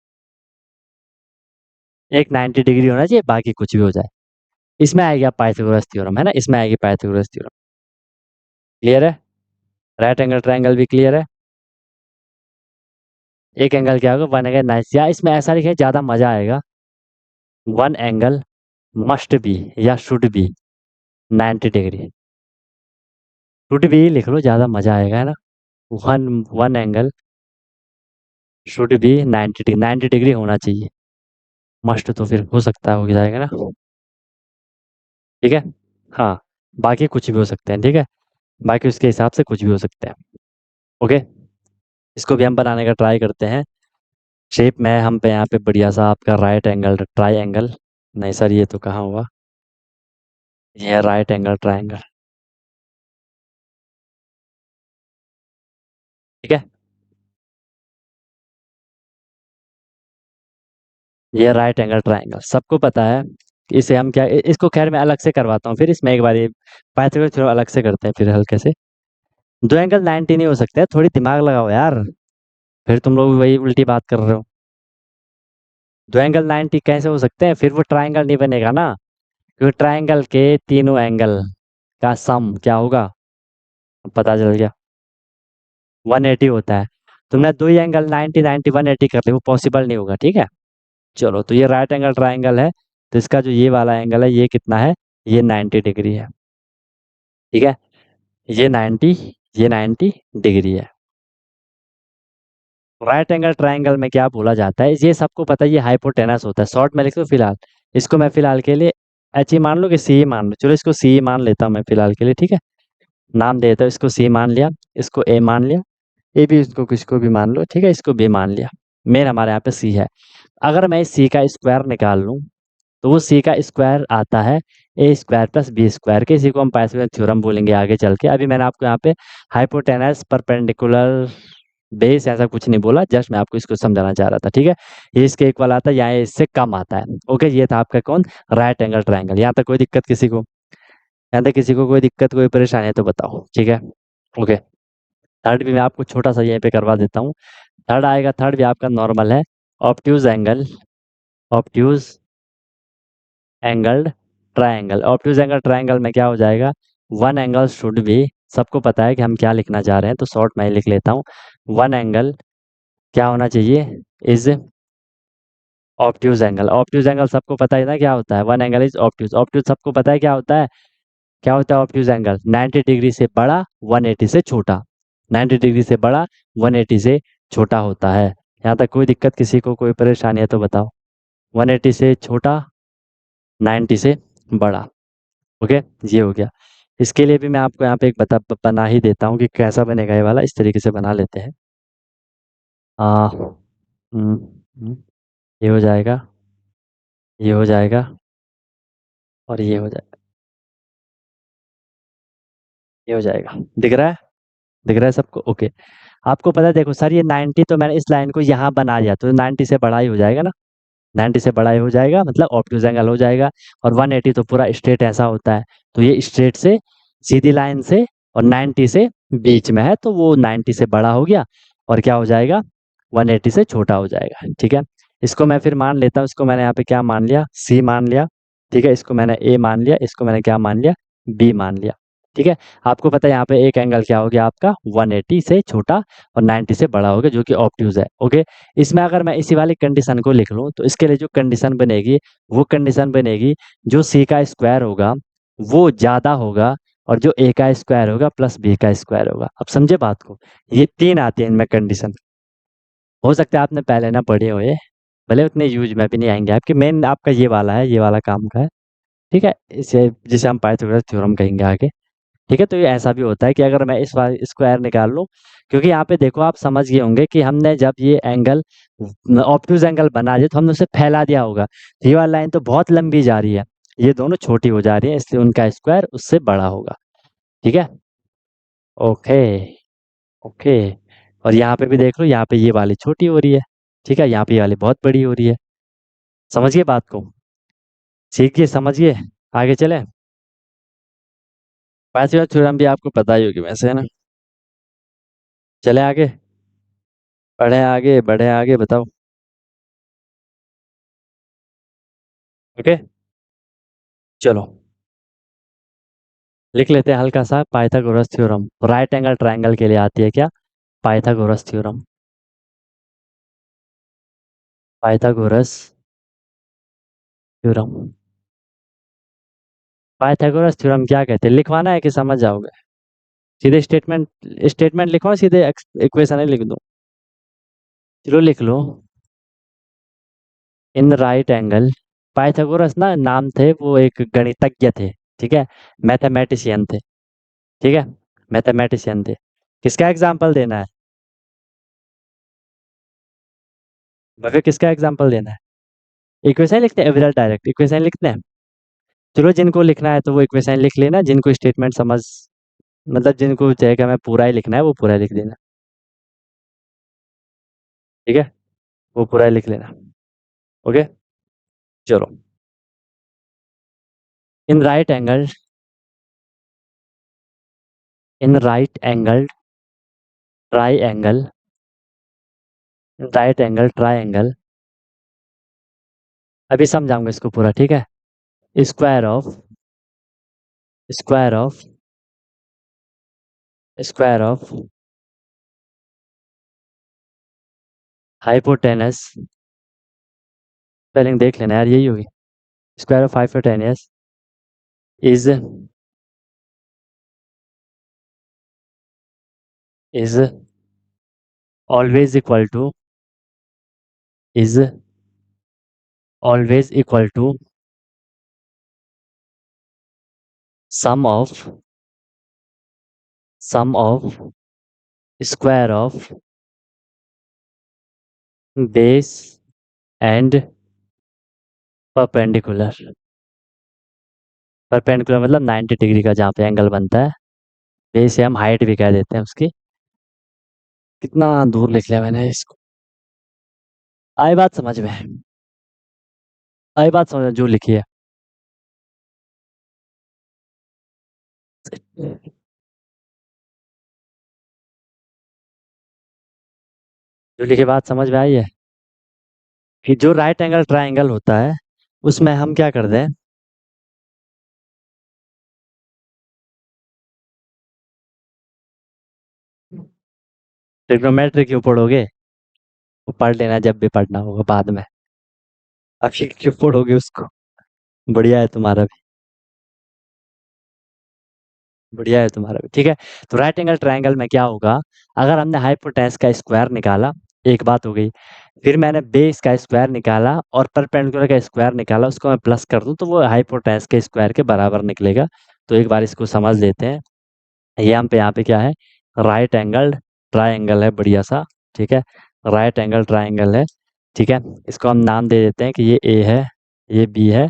Speaker 1: एक 90 डिग्री होना चाहिए, बाकी कुछ भी हो जाए। इसमें आएगा पाइथागोरस थ्योरम, है ना, इसमें आएगी पाइथागोरस थ्योरम। क्लियर है। राइट एंगल ट्रायंगल भी क्लियर है। एक एंगल क्या होगा, वन एंगल नाइस, या इसमें ऐसा लिखे ज्यादा मजा आएगा, वन एंगल मस्ट बी या should be 90 degree. Should be लिख लो, ज्यादा मजा आएगा, है ना। One one angle should be 90 degree होना चाहिए। मस्ट तो फिर हो सकता है, हो जाएगा ना, ठीक है। हाँ, बाकी कुछ भी हो सकते हैं, ठीक है। बाकी उसके हिसाब से कुछ भी हो सकते हैं। ओके, इसको भी हम बनाने का ट्राई करते हैं। शेप में हम पे यहाँ पे बढ़िया सा आपका राइट एंगल ट्राई एंगल, नहीं सर ये तो कहाँ हुआ, ये है राइट एंगल ट्राइंगल, ठीक है। ये राइट एंगल ट्राइंगल सबको पता है। इसे हम क्या, इसको खैर मैं अलग से करवाता हूँ, फिर इसमें एक बार ये पाइथागोरस थ्योरम अलग से करते हैं फिर हल्के से। दो एंगल 90 नहीं हो सकते, थोड़ी दिमाग लगाओ यार, फिर तुम लोग वही उल्टी बात कर रहे हो। दो एंगल 90 कैसे हो सकते हैं, फिर वो ट्राइंगल नहीं बनेगा ना, क्योंकि ट्राइंगल के तीनों एंगल का सम क्या होगा, पता चल गया, 180 होता है। तुमने दो ही एंगल 90 90 180 कर ली, वो पॉसिबल नहीं होगा, ठीक है। चलो, तो ये राइट एंगल ट्राइंगल है, तो इसका जो ये वाला एंगल है ये कितना है, ये 90 डिग्री है, ठीक है। ये 90, ये 90 डिग्री है। राइट एंगल ट्राइंगल में क्या बोला जाता है, ये सबको पता है, ये हाइपोटेनस होता है, शॉर्ट में लिख दो फिलहाल। इसको मैं फिलहाल के लिए एच ही मान लो कि सी ही मान लो, चलो इसको सी ही मान लेता हूँ मैं फिलहाल के लिए, ठीक है। नाम देता हूँ, इसको सी मान लिया, इसको ए मान लिया, ए भी, इसको किसको भी मान लो, ठीक है, इसको बी मान लिया। मेन हमारे यहाँ पे सी है। अगर मैं इस सी का स्क्वायर निकाल लूँ, तो वो सी का स्क्वायर आता है ए स्क्वायर प्लस बी स्क्वायर के, इसी को हम पाइथागोरस थ्योरम बोलेंगे आगे चल के। अभी मैंने आपको यहाँ पे हाइपोटेनस परपेंडिकुलर बेस ऐसा कुछ नहीं बोला, जस्ट मैं आपको इसको समझाना चाह रहा था, ठीक है। ये इसके इक्वल आता है या ये इससे कम आता है। ओके, ये था आपका कौन, राइट एंगल ट्राइंगल। यहाँ तक कोई दिक्कत किसी को, यहाँ तक किसी को कोई दिक्कत कोई परेशानी है तो बताओ, ठीक है। ओके, थर्ड भी मैं आपको छोटा सा यहीं पे करवा देता हूँ। थर्ड आएगा, थर्ड भी आपका नॉर्मल है, obtuse angle, obtuse angled triangle. Obtuse angle triangle में क्या हो जाएगा, वन एंगल शुड बी, सबको पता है कि हम क्या लिखना चाह रहे हैं, तो शॉर्ट में ही लिख लेता हूँ, वन एंगल क्या होना चाहिए, is obtuse angle. Obtuse angle सबको पता है ना क्या होता है, one angle is obtuse. Obtuse सबको पता है क्या होता है, क्या होता है ऑब्ट्यूज एंगल, 90 डिग्री से बड़ा 180 से छोटा, 90 डिग्री से बड़ा 180 से छोटा होता है। यहाँ तक कोई दिक्कत किसी को, कोई परेशानी है तो बताओ। 180 से छोटा, 90 से बड़ा, ओके, ये हो गया। इसके लिए भी मैं आपको यहाँ पे एक बना ही देता हूँ कि कैसा बनेगा ये वाला, इस तरीके से बना लेते हैं। हम्म, ये हो जाएगा, ये हो जाएगा, और ये हो जाएगा, ये हो जाएगा। दिख रहा है, दिख रहा है सबको, ओके। आपको पता है, देखो सर ये 90, तो मैंने इस लाइन को यहाँ बना दिया, तो 90 से बड़ा ही हो जाएगा ना, 90 से बड़ा ही हो जाएगा, मतलब ऑब्ट्यूज एंगल हो जाएगा। और 180 तो पूरा स्ट्रेट ऐसा होता है, तो ये स्ट्रेट से सीधी लाइन से और 90 से बीच में है, तो वो 90 से बड़ा हो गया, और क्या हो जाएगा, 180 से छोटा हो जाएगा, ठीक है। इसको मैं फिर मान लेता हूँ, इसको मैंने यहाँ पे क्या मान लिया, सी मान लिया, ठीक है। इसको मैंने ए मान लिया, इसको मैंने क्या मान लिया, बी मान लिया, ठीक है। आपको पता है यहाँ पे एक एंगल क्या हो गया आपका, 180 से छोटा और 90 से बड़ा हो गया, जो कि ऑब्ट्यूज है, ओके। इसमें अगर मैं इसी वाली कंडीशन को लिख लूँ, तो इसके लिए जो कंडीशन बनेगी, वो कंडीशन बनेगी, जो सी का स्क्वायर होगा वो ज़्यादा होगा, और जो ए का स्क्वायर होगा प्लस बी का स्क्वायर होगा। अब समझे बात को, ये तीन आती है इनमें कंडीशन। हो सकता है आपने पहले ना पढ़े हुए, भले उतने यूज में भी नहीं आएंगे आपके, मेन आपका ये वाला है, ये वाला काम का है, ठीक है। इसे जिसे हम पाइथागोरस थ्योरम कहेंगे आगे। ठीक है, तो ये ऐसा भी होता है कि अगर मैं इस बार स्क्वायर निकाल लूँ, क्योंकि यहाँ पे देखो आप समझ गए होंगे कि हमने जब ये एंगल ऑब्टयूज एंगल बना दिया तो हमने उसे फैला दिया होगा। तो ये वाली लाइन तो बहुत लंबी जा रही है, ये दोनों छोटी हो जा रही है, इसलिए उनका स्क्वायर उससे बड़ा होगा। ठीक है, ओके ओके। और यहाँ पे भी देख लो, यहाँ पे ये वाली छोटी हो रही है, ठीक है, यहाँ पे ये वाली बहुत बड़ी हो रही है। समझिए बात को, सीखिए समझिए, आगे चले। पाइथागोरस थ्योरम भी आपको पता ही होगी वैसे, है ना। चले आगे, बढ़े आगे, बताओ। ओके, चलो लिख लेते हैं हल्का सा Pythagoras theorem. Right angle triangle के लिए आती है क्या, Pythagoras theorem. Pythagoras theorem, Pythagoras theorem क्या कहते हैं, लिखवाना है कि समझ जाओगे। सीधे स्टेटमेंट, स्टेटमेंट लिखवाओ, सीधे इक्वेशन ही लिख दो। चलो लिख लो, इन राइट एंगल, पाइथागोरस ना नाम थे, वो एक गणितज्ञ थे, ठीक है, मैथमेटिशियन थे, ठीक है, मैथमेटिशियन थे। किसका एग्जाम्पल देना है, भव्य किसका एग्जाम्पल देना है। इक्वेशन लिखते हैं, विदाउट डायरेक्ट इक्वेशन लिखते हैं। चलो जिनको लिखना है तो वो इक्वेशन लिख लेना, जिनको स्टेटमेंट समझ, मतलब जिनको चाहेगा मैं पूरा ही लिखना है वो पूरा लिख देना, ठीक है, वो पूरा ही लिख लेना। ओके, चलो, in right angle, in right angle triangle, right angle triangle, अभी समझाऊंगा इसको पूरा, ठीक है। Square of, square of, square of hypotenuse, spelling देख लेना यार, यही होगी। Square of hypotenuse is, is always equal to, is always equal to sum of, sum of square of base and perpendicular. Perpendicular मतलब 90 डिग्री का जहाँ पे angle बनता है, बेस से हम हाइट भी कह देते हैं उसकी। कितना दूर लिख लिया मैंने इसको, आई बात समझ में, आई बात समझ में जो लिखी है। जो लिखी बात समझ में आई है, कि जो राइट एंगल ट्राइंगल होता है उसमें हम क्या करते हैं, ट्रिग्नोमेट्री क्यों पढ़ोगे, वो पढ़ लेना जब भी पढ़ना होगा बाद में, अभी क्यों पढ़ोगे उसको। बढ़िया है तुम्हारा भी, बढ़िया है तुम्हारा भी, ठीक है। तो राइट एंगल ट्रायंगल में क्या होगा, अगर हमने हाइपोटेनस का स्क्वायर निकाला, एक बात हो गई, फिर मैंने बेस का स्क्वायर निकाला और परपेंडिकुलर का स्क्वायर निकाला, उसको मैं प्लस कर दूं तो वो हाइपोटेनस के स्क्वायर के बराबर निकलेगा। तो एक बार इसको समझ लेते हैं। ये हम पे यहाँ पे क्या है, राइट एंगल ट्रायंगल है, बढ़िया सा, ठीक है, राइट एंगल ट्रायंगल है, ठीक है। इसको हम नाम दे देते हैं कि ये ए है, ये बी है,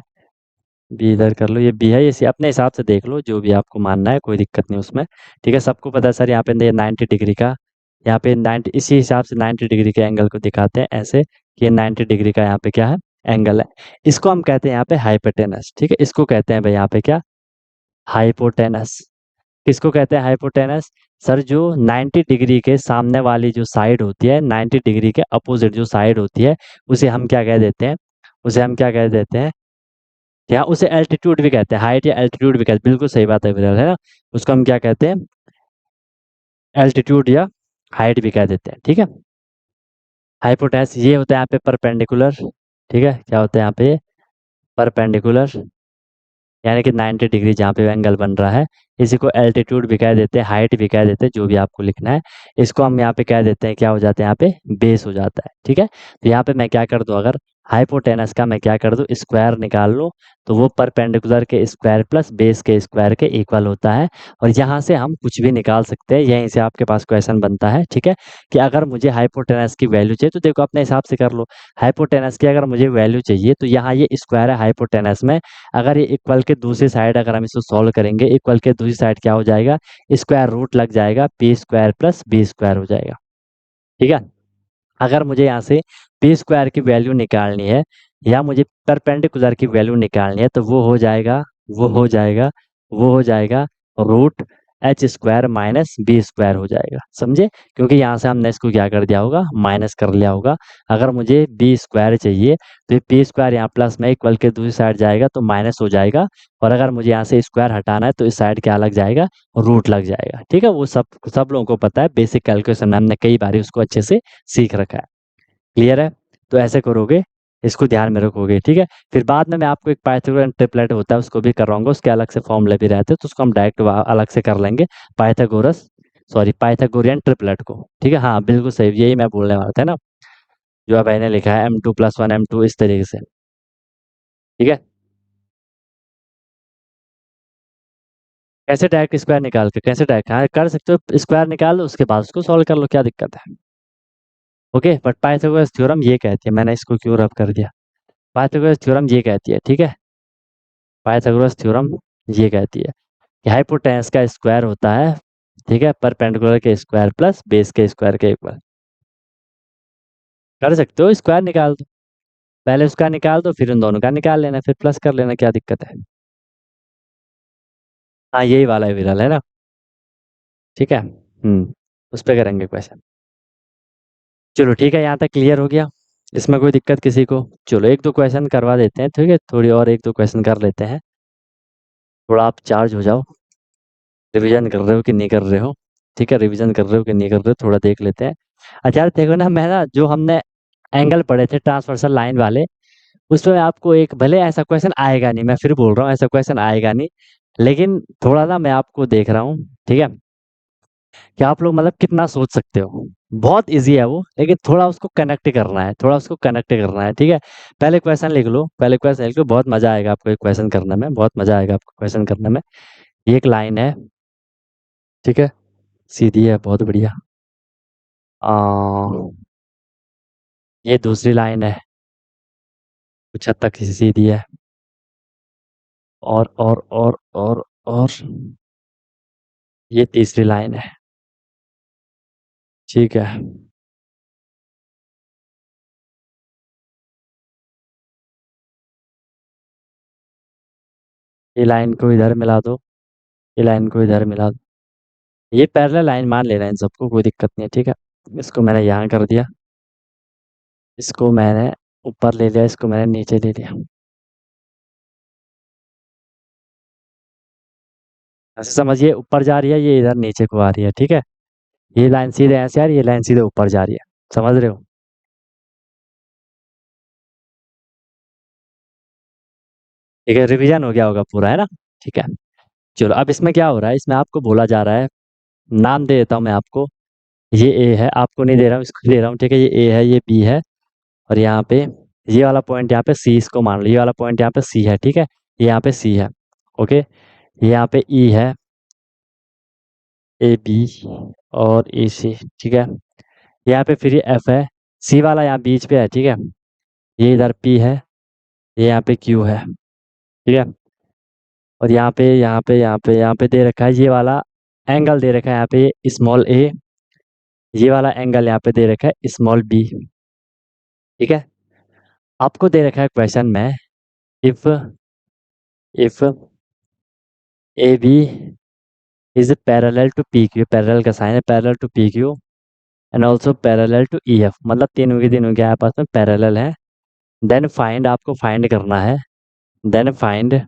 Speaker 1: बी इधर कर लो, ये बी है, इसे अपने हिसाब से देख लो जो भी आपको मानना है, कोई दिक्कत नहीं उसमें, ठीक है। सबको पता है सर यहाँ पे 90 डिग्री का, यहाँ पे 90, इसी हिसाब से 90 डिग्री के एंगल को दिखाते हैं ऐसे कि ये 90 डिग्री का यहाँ पे क्या है, एंगल है। इसको हम कहते हैं यहाँ पे हाइपोटेनस, ठीक है, इसको कहते हैं भाई यहाँ पे क्या, हाइपोटेनस। किसको कहते हैं हाइपोटेनस, सर जो 90 डिग्री के सामने वाली जो साइड होती है, 90 डिग्री के अपोजिट जो साइड होती है, उसे हम क्या कह देते हैं, उसे हम क्या कह देते हैं, या उसे एल्टीट्यूड भी कहते हैं, हाइट या एल्टीट्यूड भी कहते हैं, बिल्कुल सही बात है विरल, है ना। उसको हम क्या कहते हैं, एल्टीट्यूड या हाइट भी कह देते हैं, ठीक है। हाइपोटेनस ये होता है यहाँ पे परपेंडिकुलर, ठीक है, क्या होता है यहाँ पे परपेंडिकुलर, यानी कि 90 डिग्री जहाँ पे एंगल बन रहा है, इसी को एल्टीट्यूड भी कह देते हैं, हाइट भी कह देते हैं, जो भी आपको लिखना है। इसको हम यहाँ पे कह देते हैं क्या हो जाता है, यहाँ पे बेस हो जाता है, ठीक है। तो यहाँ पे मैं क्या कर दूँ, अगर हाइपोटेनस का मैं क्या कर दूं, स्क्वायर निकाल लूं, तो वो परपेंडिकुलर के स्क्वायर प्लस बेस के स्क्वायर के इक्वल होता है। और यहाँ से हम कुछ भी निकाल सकते हैं, यहीं से आपके पास क्वेश्चन बनता है, ठीक है, कि अगर मुझे हाइपोटेनस की वैल्यू चाहिए तो देखो अपने हिसाब से कर लो। हाइपोटेनस की अगर मुझे वैल्यू चाहिए तो यहाँ ये स्क्वायर है हाइपोटेनस में, अगर ये इक्वल के दूसरी साइड अगर हम इसको सॉल्व करेंगे, इक्वल के दूसरी साइड क्या हो जाएगा, स्क्वायर रूट लग जाएगा, P square plus B square हो जाएगा, ठीक है। अगर मुझे यहाँ से पी स्क्वायर की वैल्यू निकालनी है या मुझे परपेंडिकुलर की वैल्यू निकालनी है तो वो हो जाएगा root H square minus B square हो जाएगा, समझे, क्योंकि यहाँ से हमने इसको क्या कर दिया होगा, माइनस कर लिया होगा। अगर मुझे बी स्क्वायर चाहिए तो ये पी स्क्वायर यहाँ प्लस में इक्वल के दूसरी साइड जाएगा तो माइनस हो जाएगा, और अगर मुझे यहाँ से स्क्वायर हटाना है तो इस साइड क्या लग जाएगा, रूट लग जाएगा, ठीक है। वो सब सब लोगों को पता है, बेसिक कैलकुलेशन हमने कई बार उसको अच्छे से सीख रखा है, क्लियर है। तो ऐसे करोगे, इसको ध्यान में रखोगे, ठीक है। फिर बाद में मैं आपको एक पाइथागोरन ट्रिपलेट होता है उसको भी करवाऊंगा, उसके अलग से फॉर्मूले भी रहते हैं, तो उसको हम डायरेक्ट अलग से कर लेंगे, पाइथागोरस सॉरी पाइथागोरियन ट्रिपलेट को, ठीक है। हाँ बिल्कुल सही, यही मैं बोलने वाला था ना, जो अब मैंने लिखा है m2+1 m2 इस तरीके से, ठीक है। कैसे डायरेक्ट स्क्वायर निकाल के, कैसे डायरेक्ट, हाँ कर सकते हो, स्क्वायर निकाल लो उसके बाद उसको सॉल्व कर लो, क्या दिक्कत है। ओके, बट पाइथागोरस थ्योरम ये कहती है, मैंने इसको क्यों रब कर दिया, पाइथागोरस थ्योरम ये कहती है, ठीक है, पाइथागोरस थ्योरम ये कहती है कि हाइपोटेनस का स्क्वायर होता है, ठीक है, परपेंडिकुलर के स्क्वायर प्लस बेस के स्क्वायर के इक्वल। कर सकते हो, स्क्वायर निकाल दो, पहले उसका निकाल दो फिर उन दोनों का निकाल लेना, फिर प्लस कर लेना, क्या दिक्कत है। हाँ यही वाला विरल है ना, ठीक है। उस पर करेंगे क्वेश्चन। चलो ठीक है, यहाँ तक क्लियर हो गया, इसमें कोई दिक्कत किसी को। चलो एक दो क्वेश्चन करवा देते हैं, ठीक है, थोड़ी और एक दो क्वेश्चन कर लेते हैं, थोड़ा आप चार्ज हो जाओ, रिवीजन कर रहे हो कि नहीं कर रहे हो, ठीक है, रिवीजन कर रहे हो कि नहीं कर रहे हो, थोड़ा देख लेते हैं। अच्छा यार देखो ना, मैं ना जो हमने एंगल पढ़े थे ट्रांसवर्सल लाइन वाले, उसमें आपको एक, भले ऐसा क्वेश्चन आएगा नहीं, मैं फिर बोल रहा हूँ ऐसा क्वेश्चन आएगा नहीं, लेकिन थोड़ा ना मैं आपको देख रहा हूँ, ठीक है, कि आप लोग मतलब कितना सोच सकते हो। बहुत इजी है वो, लेकिन थोड़ा उसको कनेक्ट करना है, थोड़ा उसको कनेक्ट करना है, ठीक है। पहले क्वेश्चन लिख लो, पहले क्वेश्चन लिख लो, बहुत मजा आएगा आपको एक क्वेश्चन करने में, बहुत मजा आएगा आपको क्वेश्चन करने में। ये एक लाइन है, ठीक है, सीधी है, बहुत बढ़िया। आ, ये दूसरी लाइन है, कुछ हद तक सीधी है, और ये तीसरी लाइन है, ठीक है। ये लाइन को इधर मिला दो, ये लाइन को इधर मिला दो, ये पैरेलल लाइन मान लेना इन सबको, कोई दिक्कत नहीं है, ठीक है। इसको मैंने यहाँ कर दिया, इसको मैंने ऊपर ले लिया, इसको मैंने नीचे ले लिया, ऐसे समझिए, ऊपर जा रही है, ये इधर नीचे को आ रही है, ठीक है। ये लाइन सीधे ऐसे आ रही है, ये लाइन सीधे ऊपर जा रही है, समझ रहे हो। ठीक है, रिवीजन हो गया होगा पूरा, है ना, ठीक है। चलो अब इसमें क्या हो रहा है, इसमें आपको बोला जा रहा है, नाम दे देता हूँ मैं आपको, ये ए है, आपको नहीं दे रहा हूँ, इसको दे रहा हूँ, ठीक है, ये ए है, ये बी है, और यहाँ पे ये वाला पॉइंट यहाँ पे सी, इसको मान लो, ये वाला पॉइंट यहाँ पे सी है, ठीक है, ये यहाँ पे सी है, ओके, ये यहाँ पे ई है, ए बी और ए सी, ठीक है, यहाँ पे फिर ये एफ है, सी वाला यहाँ बीच पे है, ठीक है, ये इधर पी है, ये यहाँ पे क्यू है, ठीक है, और यहाँ पे दे रखा है ये वाला एंगल, दे रखा है यहाँ पे स्मॉल ए, ये वाला एंगल यहाँ पे दे रखा है स्मॉल बी, ठीक है। आपको दे रखा है क्वेश्चन में, if A B is parallel to P Q, parallel का साइन है, parallel to P Q and also parallel to E F, मतलब तीनों के आपस में पैरेलल है, देन फाइंड, आपको फाइंड करना है, then find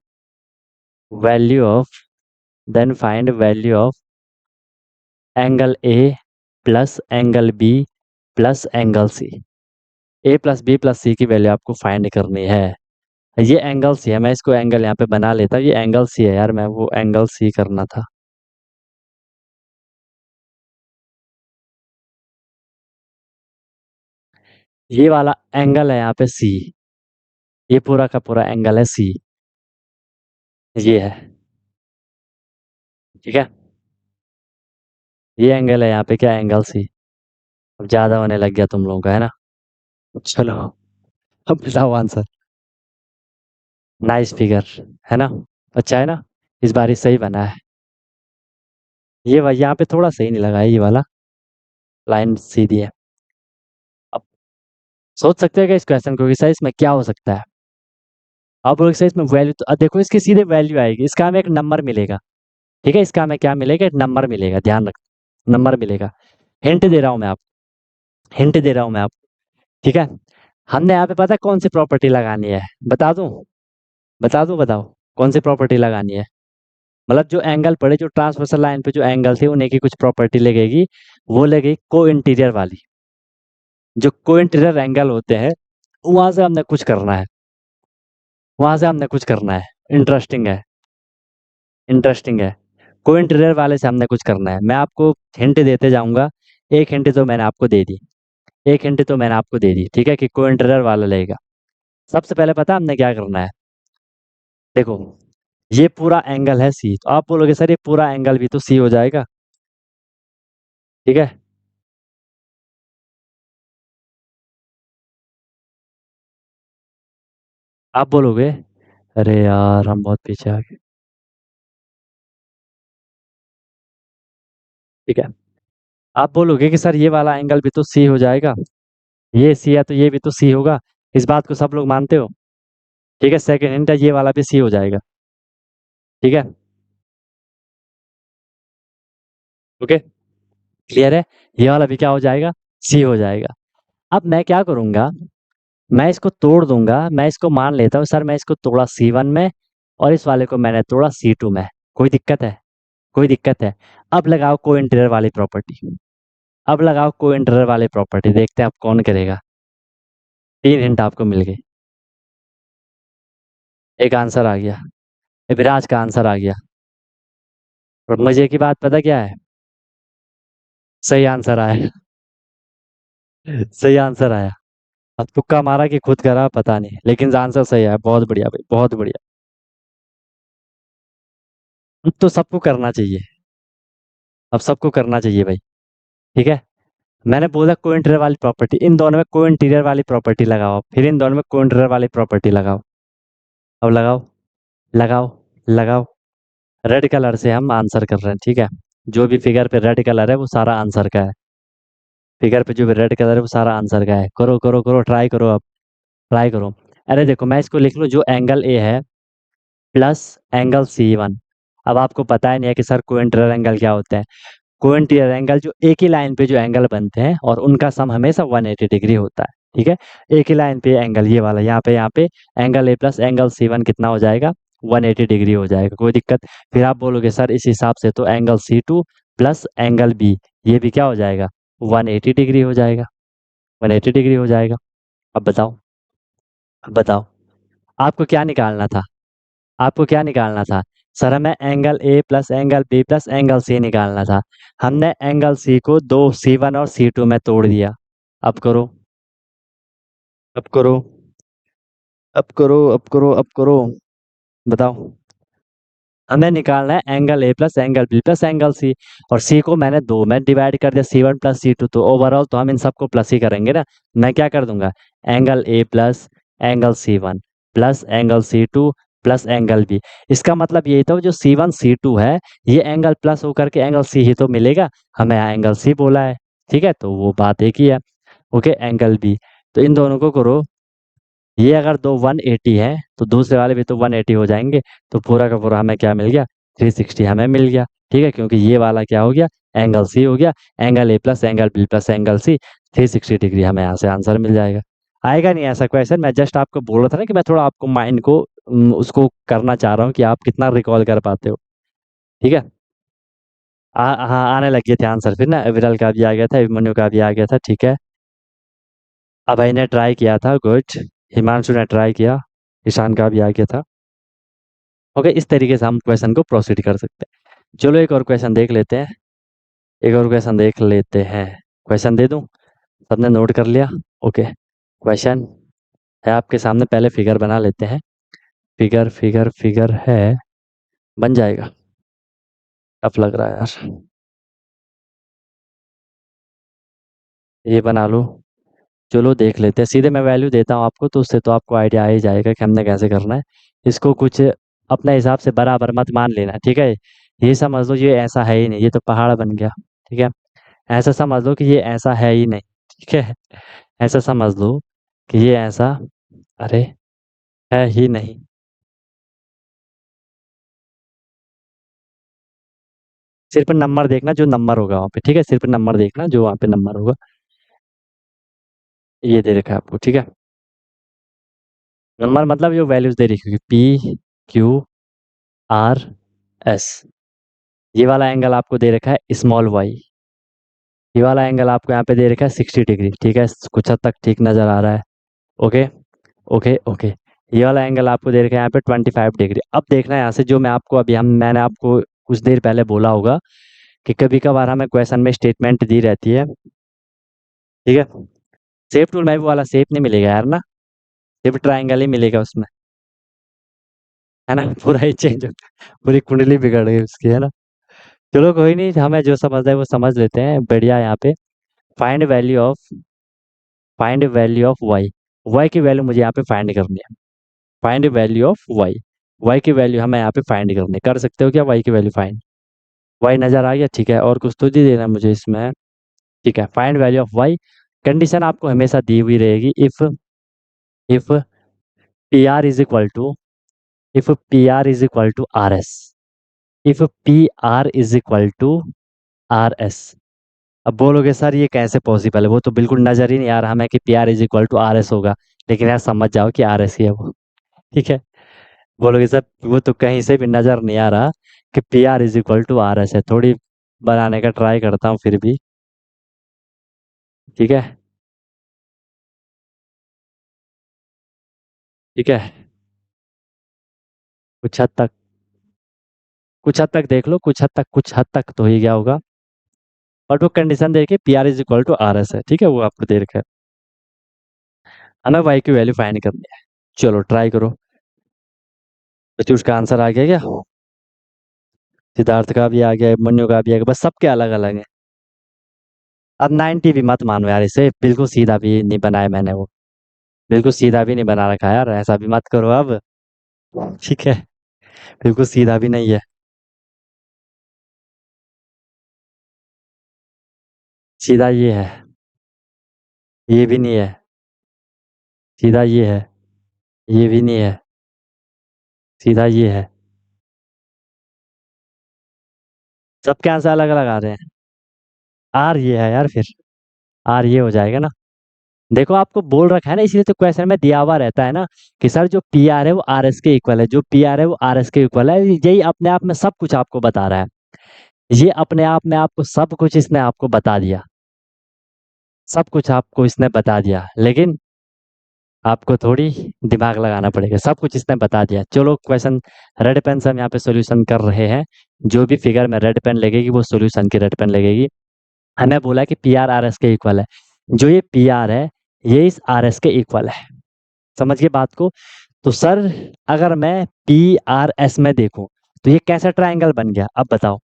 Speaker 1: value of then find value of angle A plus angle B plus angle C, A plus B plus C की वैल्यू आपको फाइंड करनी है। ये एंगल सी है, मैं इसको एंगल यहाँ पे बना लेता हूँ, ये एंगल सी है यार, मैं वो एंगल सी करना था, ये वाला एंगल है यहाँ पे सी, ये पूरा का पूरा एंगल है सी, ये है, ठीक है। ये एंगल है यहाँ पे, क्या एंगल सी। अब ज्यादा होने लग गया तुम लोगों का, है ना। चलो अब बताओ आंसर। नाइस फिगर, है ना। अच्छा है ना, इस बार ही सही बना है। ये भाई यहाँ पे थोड़ा सही नहीं लगा है, ये वाला लाइन सीधी है। अब सोच सकते हैं कि इस क्वेश्चन को कि सर इसमें क्या हो सकता है। आप बोलोगे सर इसमें वैल्यू, तो देखो इसकी सीधे वैल्यू आएगी, इसका हमें एक नंबर मिलेगा। ठीक है, इसका हमें क्या मिलेगा, एक नंबर मिलेगा, ध्यान रख, नंबर मिलेगा। हिंट दे रहा हूँ मैं आपको, हिंट दे रहा हूँ मैं आपको। ठीक है, हमने यहाँ पे पता है कौन सी प्रॉपर्टी लगानी है, बता दूं, बता दूं, बताओ कौन सी प्रॉपर्टी लगानी है। मतलब जो एंगल पड़े, जो ट्रांसवर्सल लाइन पे जो एंगल थे उन्हीं की कुछ प्रॉपर्टी लगेगी। वो लगेगी को इंटीरियर वाली। जो को इंटीरियर एंगल होते हैं वहां से हमने कुछ करना है, वहां से हमने कुछ करना है। इंटरेस्टिंग है, इंटरेस्टिंग है। को इंटीरियर वाले से हमने कुछ करना है, मैं आपको हिंट देते जाऊंगा। एक हिंट तो मैंने आपको दे दी, एक हिंट तो मैंने आपको दे दी, ठीक है, कि को इंटीरियर वाला लगेगा। सबसे पहले पता है हमने क्या करना है। देखो, ये पूरा एंगल है सी, तो आप बोलोगे सर ये पूरा एंगल भी तो सी हो जाएगा। ठीक है, आप बोलोगे अरे यार हम बहुत पीछे आ गए। ठीक है, आप बोलोगे कि सर ये वाला एंगल भी तो सी हो जाएगा, ये सी है तो ये भी तो सी होगा। इस बात को सब लोग मानते हो। ठीक है, सेकंड हिंट है, ये वाला भी सी हो जाएगा। ठीक है, ओके, क्लियर है। ये वाला भी क्या हो जाएगा, सी हो जाएगा। अब मैं क्या करूंगा, मैं इसको तोड़ दूंगा, मैं इसको मान लेता हूँ सर, मैं इसको तोड़ा C1 में और इस वाले को मैंने तोड़ा C2 में। कोई दिक्कत है, कोई दिक्कत है। अब लगाओ को इंटीरियर वाली प्रॉपर्टी, अब लगाओ को इंटीरियर वाली प्रॉपर्टी, देखते हैं अब कौन करेगा। तीन हिंट आपको मिल गई, एक आंसर आ गया, विराज का आंसर आ गया। और मजे की बात पता क्या है, सही आंसर आया, सही आंसर आया। अब तुक्का मारा कि खुद करा पता नहीं, लेकिन आंसर सही है, बहुत बढ़िया भाई, बहुत बढ़िया। अब तो सबको करना चाहिए, अब सबको करना चाहिए भाई। ठीक है, मैंने बोला को इंटीरियर वाली प्रॉपर्टी, इन दोनों में को इंटीरियर वाली प्रॉपर्टी लगाओ, फिर इन दोनों में को इंटीरियर वाली प्रॉपर्टी लगाओ। अब लगाओ, लगाओ, लगाओ। रेड कलर से हम आंसर कर रहे हैं, ठीक है। जो भी फिगर पे रेड कलर है वो सारा आंसर का है। फिगर पे जो भी रेड कलर है वो सारा आंसर का है। करो करो करो, ट्राई करो अब, ट्राई करो। अरे देखो मैं इसको लिख लूँ, जो एंगल ए है प्लस एंगल C1। अब आपको पता ही नहीं है कि सर को इंटीरियर एंगल क्या होता है। कोइंटीरियर एंगल जो एक ही लाइन पे जो एंगल बनते हैं और उनका सम हमेशा 180 डिग्री होता है। ठीक है, एक ही लाइन पे एंगल, ये वाला यहाँ पे angle A plus angle C1 कितना हो जाएगा, 180 डिग्री हो जाएगा। कोई दिक्कत। फिर आप बोलोगे सर इस हिसाब से तो angle C2 plus angle B, ये भी क्या हो जाएगा, 180 डिग्री हो जाएगा, 180 डिग्री हो जाएगा। अब बताओ, अब बताओ, आपको क्या निकालना था, आपको क्या निकालना था। सर हमें angle A plus angle B plus angle C निकालना था। हमने एंगल सी को दो C1 और C2 में तोड़ दिया। अब करो, अब करो, अब करो, अब करो, अब करो, बताओ। हमें निकालना है angle A plus angle B plus angle C, और सी को मैंने दो में डिवाइड कर दिया, C1 प्लस C2, तो ओवरऑल तो हम इन सबको प्लस ही करेंगे ना। मैं क्या कर दूंगा, angle A plus angle C1 plus angle C2 plus angle B. इसका मतलब यही था जो C1 C2 है, ये एंगल प्लस होकर के एंगल सी ही तो मिलेगा। हमें यहाँ एंगल सी बोला है, ठीक है, तो वो बात एक ही है। ओके, एंगल बी, तो इन दोनों को करो। ये अगर दो 180 है तो दूसरे वाले भी तो 180 हो जाएंगे। तो पूरा का पूरा हमें क्या मिल गया, 360 हमें मिल गया। ठीक है, क्योंकि ये वाला क्या हो गया, एंगल सी हो गया। Angle A plus angle B plus angle C, 360 degree हमें यहाँ से आंसर मिल जाएगा। आएगा नहीं ऐसा क्वेश्चन, मैं जस्ट आपको बोल रहा था ना कि मैं थोड़ा आपको माइंड को उसको करना चाह रहा हूँ कि आप कितना रिकॉल कर पाते हो। ठीक है, हाँ आने लग गए थे आंसर फिर ना, विरल का भी आ गया था, अभिमन्यु का भी आ गया था। ठीक है, अभय ने ट्राई किया था, गुड। हिमांशु ने ट्राई किया, ईशान का भी आ गया था। ओके, इस तरीके से हम क्वेश्चन को प्रोसीड कर सकते हैं। चलो एक और क्वेश्चन देख लेते हैं, एक और क्वेश्चन देख लेते हैं। क्वेश्चन दे दूं, सबने नोट कर लिया। ओके, क्वेश्चन है आपके सामने, पहले फिगर बना लेते हैं। फिगर फिगर फिगर है, बन जाएगा। टफ लग रहा है यार। ये बना लो। चलो देख लेते हैं, सीधे मैं वैल्यू देता हूँ आपको, तो उससे तो आपको आइडिया आ ही जाएगा कि हमने कैसे करना है। इसको कुछ अपने हिसाब से बराबर मत मान लेना, ठीक है। ये समझ लो ये ऐसा है ही नहीं, ये तो पहाड़ बन गया, ठीक है। ऐसा समझ लो कि ये ऐसा है ही नहीं, ठीक है। ऐसा समझ लो कि ये ऐसा, अरे, है ही नहीं। सिर्फ नंबर देखना, जो नंबर होगा वहाँ पे, ठीक है। सिर्फ नंबर देखना जो वहाँ पे नंबर होगा। ये दे रखा है आपको, ठीक है। नंबर मतलब जो वैल्यूज दे रखी होगी, पी, क्यू, आर, एस। ये वाला एंगल आपको दे रखा है स्मॉल वाई। ये वाला एंगल आपको यहाँ पे दे रखा है 60 डिग्री, ठीक है। कुछ हद तक ठीक नजर आ रहा है। Okay, okay, okay. ये वाला एंगल आपको दे रखा है यहाँ पे 25 डिग्री। अब देखना है यहाँ से, जो मैं आपको अभी हम मैंने आपको कुछ देर पहले बोला होगा कि कभी कभार हमें क्वेश्चन में स्टेटमेंट दी रहती है, ठीक है। शेप टूल में भी वो वाला शेप नहीं मिलेगा यार ना, सिर्फ ट्राइंगल ही मिलेगा उसमें, है ना। पूरा ही चेंज, पूरी कुंडली बिगड़ गई उसकी, है ना। चलो कोई नहीं, हमें जो समझ है वो समझ लेते हैं, बढ़िया। यहाँ पे find value of, find value of Y. Y की वैल्यू मुझे यहाँ पे फाइंड करनी है। Find value of Y. Y की वैल्यू हमें यहाँ पे फाइंड करनी है। कर सकते हो क्या वाई की वैल्यू फाइंड? वाई नजर आ गया, ठीक है। और कुछ तो दे देना मुझे इसमें, ठीक है। Find value of Y. Condition आपको हमेशा दी हुई रहेगी, if P R is equal to, if P R is equal to R S, if P R is equal to R S. अब बोलोगे सर ये कैसे पॉसिबल है, वो तो बिल्कुल नजर ही नहीं आ रहा हमें कि P R is equal to R S होगा। लेकिन यार समझ जाओ कि आर एस ही है वो, ठीक है। बोलोगे सर वो तो कहीं से भी नजर नहीं आ रहा कि P R is equal to R S है। थोड़ी बनाने का ट्राई करता हूँ फिर भी, ठीक है। ठीक है, कुछ हद तक, कुछ हद तक देख लो, कुछ हद तक, कुछ हद तक तो ही गया होगा। बट वो कंडीशन देखिए, P R is equal to R S है, ठीक है। वो आपको दे रखा है, हमें वाई की वैल्यू फाइंड करनी है। चलो ट्राई करो। बच्चों उसका आंसर आ गया क्या? सिद्धार्थ का भी आ गया, मन्यु का भी आ गया, बस सबके अलग अलग है। अब 90 भी मत मानो यार, इसे बिल्कुल सीधा भी नहीं बनाया मैंने वो, बिल्कुल सीधा भी नहीं बना रखा यार, ऐसा भी मत करो अब, ठीक है। बिल्कुल सीधा भी नहीं है। सीधा ये है, ये भी नहीं है। सीधा ये है, ये भी नहीं है। सीधा ये है। सबके आंसर अलग अलग आ रहे हैं। आर ये है यार फिर, आर ये हो जाएगा ना। देखो आपको बोल रखा है ना, इसीलिए तो क्वेश्चन में दिया हुआ रहता है ना कि सर जो पी आर है वो आर एस के इक्वल है, जो पी आर है वो आर एस के इक्वल है। यही अपने आप में सब कुछ आपको बता रहा है। ये अपने आप में आपको सब कुछ इसने आपको बता दिया, सब कुछ आपको इसने बता दिया। लेकिन आपको थोड़ी दिमाग लगाना पड़ेगा, सब कुछ इसने बता दिया। चलो क्वेश्चन, रेड पेन से हम यहाँ पे सॉल्यूशन कर रहे हैं। जो भी फिगर में रेड पेन लगेगी वो सॉल्यूशन की रेड पेन लगेगी। हमें बोला कि पी आर आर एस के इक्वल है। जो ये पी आर है ये इस आर एस के इक्वल है। समझ गए बात को? तो सर अगर मैं पी आर एस में देखूं तो ये कैसा ट्रायंगल बन गया, अब बताओ।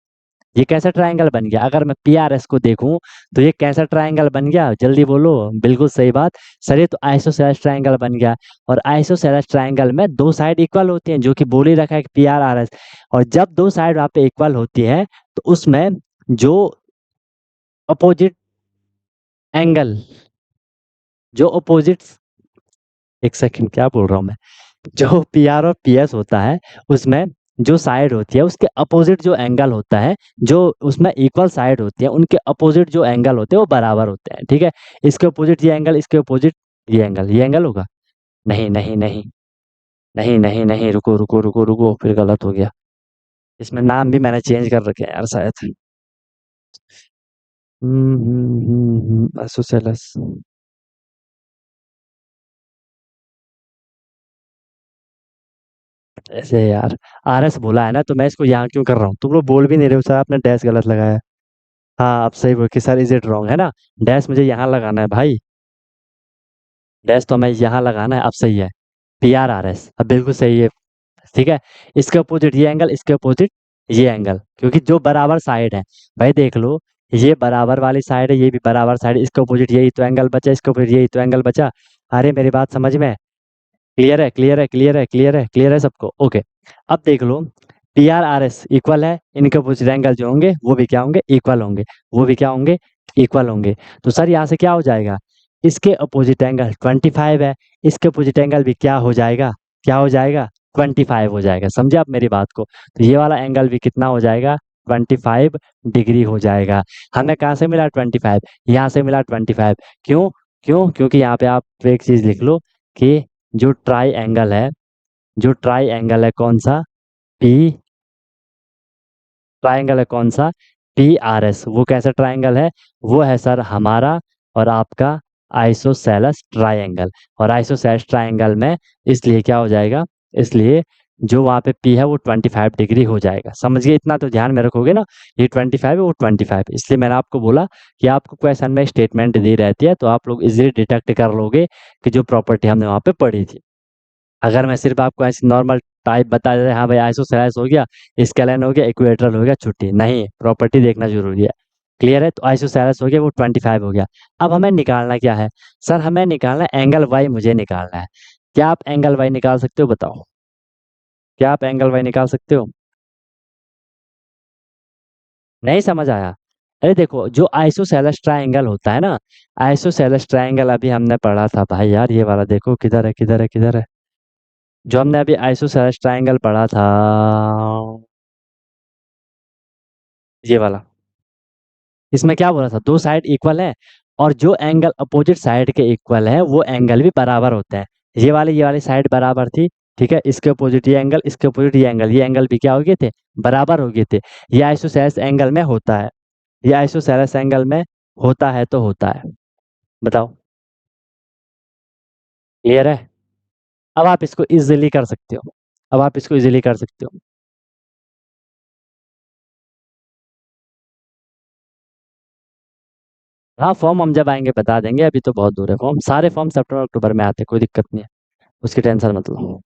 Speaker 1: ये कैसा ट्रायंगल बन गया? अगर मैं पी आर एस को देखूं तो ये कैसा ट्रायंगल बन गया, जल्दी बोलो। बिल्कुल सही बात। सर ये तो आइसोसेलेस ट्रायंगल बन गया। और आइसोसेलेस ट्रायंगल में दो साइड इक्वल होती हैं, जो कि बोल ही रखा है कि पी आर आर एस। और जब दो साइड वहाँ पे इक्वल होती है तो उसमें जो अपोजिट एंगल, जो अपोजिट, एक सेकंड क्या बोल रहा हूँ मैं, जो पी आर और पी एस होता है उसमें जो साइड होती है उसके अपोजिट जो एंगल होता है, जो उसमें इक्वल साइड होती है उनके अपोजिट जो एंगल होते हैं वो बराबर होते हैं, ठीक है। इसके अपोजिट ये एंगल, इसके अपोजिट ये एंगल होगा। नहीं नहीं नहीं, नहीं नहीं नहीं, रुको रुको रुको रुको, फिर गलत हो गया। इसमें नाम भी मैंने चेंज कर रखे हैं यार शायद। आइसोसेलेस। ऐसे यार, आर एस बोला है ना, तो मैं इसको यहाँ क्यों कर रहा हूँ? तुम लोग बोल भी नहीं रहे हो सर, आपने डैश गलत लगाया। हाँ आप सही बोल कि सर इज इट रॉन्ग, है ना। डैश मुझे यहाँ लगाना है भाई। डैश तो हमें यहाँ लगाना है, अब सही है। PRRS अब बिल्कुल सही है। ठीक है, इसके अपोजिट ये एंगल, इसके अपोजिट ये एंगल, क्योंकि जो बराबर साइड है, भाई देख लो, ये बराबर वाली साइड है, ये भी बराबर साइड है, इसके अपोजिट यही तो एंगल बचा, इसके अपोजिट यही तो एंगल बचा। अरे मेरी बात समझ में? क्लियर है, क्लियर है, क्लियर है, क्लियर है, क्लियर है सबको? ओके। अब देख लो, PRRS इक्वल है, इनके अपोजिट एंगल जो होंगे वो भी क्या होंगे, इक्वल होंगे, वो भी क्या होंगे, इक्वल होंगे। तो सर यहाँ से क्या हो जाएगा, इसके अपोजिट एंगल 25 है, इसके अपोजिट एंगल भी क्या हो जाएगा, क्या हो जाएगा, 25 हो जाएगा। समझे आप मेरी बात को? तो ये वाला एंगल भी कितना हो जाएगा, 25 डिग्री हो जाएगा। हमें कहाँ से मिला 25, यहाँ से मिला 25। क्यों? क्यों? क्योंकि यहाँ पे आप एक चीज लिख लो कि जो ट्राई एंगल है, जो ट्राई एंगल है कौन सा, पी, ट्राइंगल है कौन सा, PRS, वो कैसा ट्राइंगल है, वो है सर हमारा और आपका आइसोसेलेस ट्राइंगल। और आइसोसेलेस ट्राइंगल में इसलिए क्या हो जाएगा, इसलिए जो वहाँ पे P है वो 25 डिग्री हो जाएगा। समझिए, इतना तो ध्यान में रखोगे ना, ये 25 है वो 25, इसलिए मैंने आपको बोला कि आपको क्वेश्चन में स्टेटमेंट दी रहती है तो आप लोग इजीली डिटेक्ट कर लोगे कि जो प्रॉपर्टी हमने वहाँ पे पढ़ी थी। अगर मैं सिर्फ आपको ऐसे नॉर्मल टाइप बता देता, हाँ भाई आइसोसेलेस हो गया, स्केलन हो गया, इक्वेटरल हो गया, छुट्टी नहीं, प्रॉपर्टी देखना जरूरी है। क्लियर है? तो आइसोसेलेस हो गया, वो 25 हो गया। अब हमें निकालना क्या है, सर हमें निकालना है एंगल वाई, मुझे निकालना है। क्या आप एंगल वाई निकाल सकते हो, बताओ? क्या आप एंगल वाई निकाल सकते हो? नहीं समझ आया? अरे देखो, जो आइसोसेलेस ट्रायंगल होता है ना, आइसोसेलेस ट्रायंगल अभी हमने पढ़ा था भाई यार, ये वाला देखो किधर है, किधर है, किधर है, जो हमने अभी आइसोसेलेस ट्रायंगल पढ़ा था, ये वाला। इसमें क्या बोला था, दो साइड इक्वल है और जो एंगल अपोजिट साइड के इक्वल है वो एंगल भी बराबर होता है। ये वाली साइड बराबर थी, ठीक है, इसके अपोजिट ये एंगल, इसके अपोजिट ये एंगल भी क्या हो गए थे, बराबर हो गए थे। ये आइसोसेलेस एंगल में होता है, ये आइसोसेलेस एंगल में होता है तो होता है। बताओ, क्लियर है? अब आप इसको इजीली कर सकते हो, अब आप इसको इजीली कर सकते हो। हाँ, फॉर्म हम जब आएंगे बता देंगे, अभी तो बहुत दूर है फॉर्म, सारे फॉर्म सितंबर अक्टूबर में आते हैं, कोई दिक्कत नहीं है, उसकी टेंशन मत लो।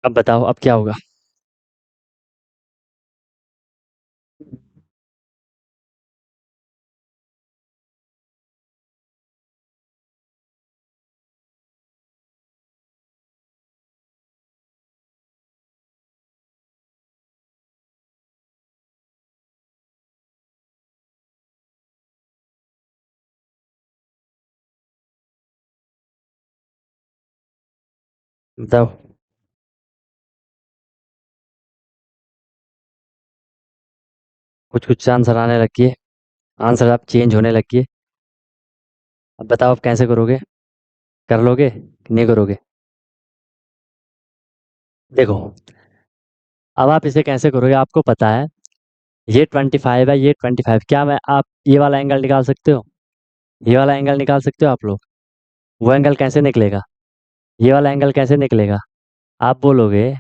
Speaker 1: अब बताओ, अब क्या होगा? बताओ। कुछ कुछ आंसर आने लगी, आंसर आप चेंज होने लगी। अब बताओ, आप कैसे करोगे, कर लोगे कि नहीं करोगे? देखो, अब आप इसे कैसे करोगे, आपको पता है ये 25 है, ये 25, क्या मैं आप ये वाला एंगल निकाल सकते हो, ये वाला एंगल निकाल सकते हो आप लोग? वो एंगल कैसे निकलेगा, ये वाला एंगल कैसे निकलेगा? आप बोलोगे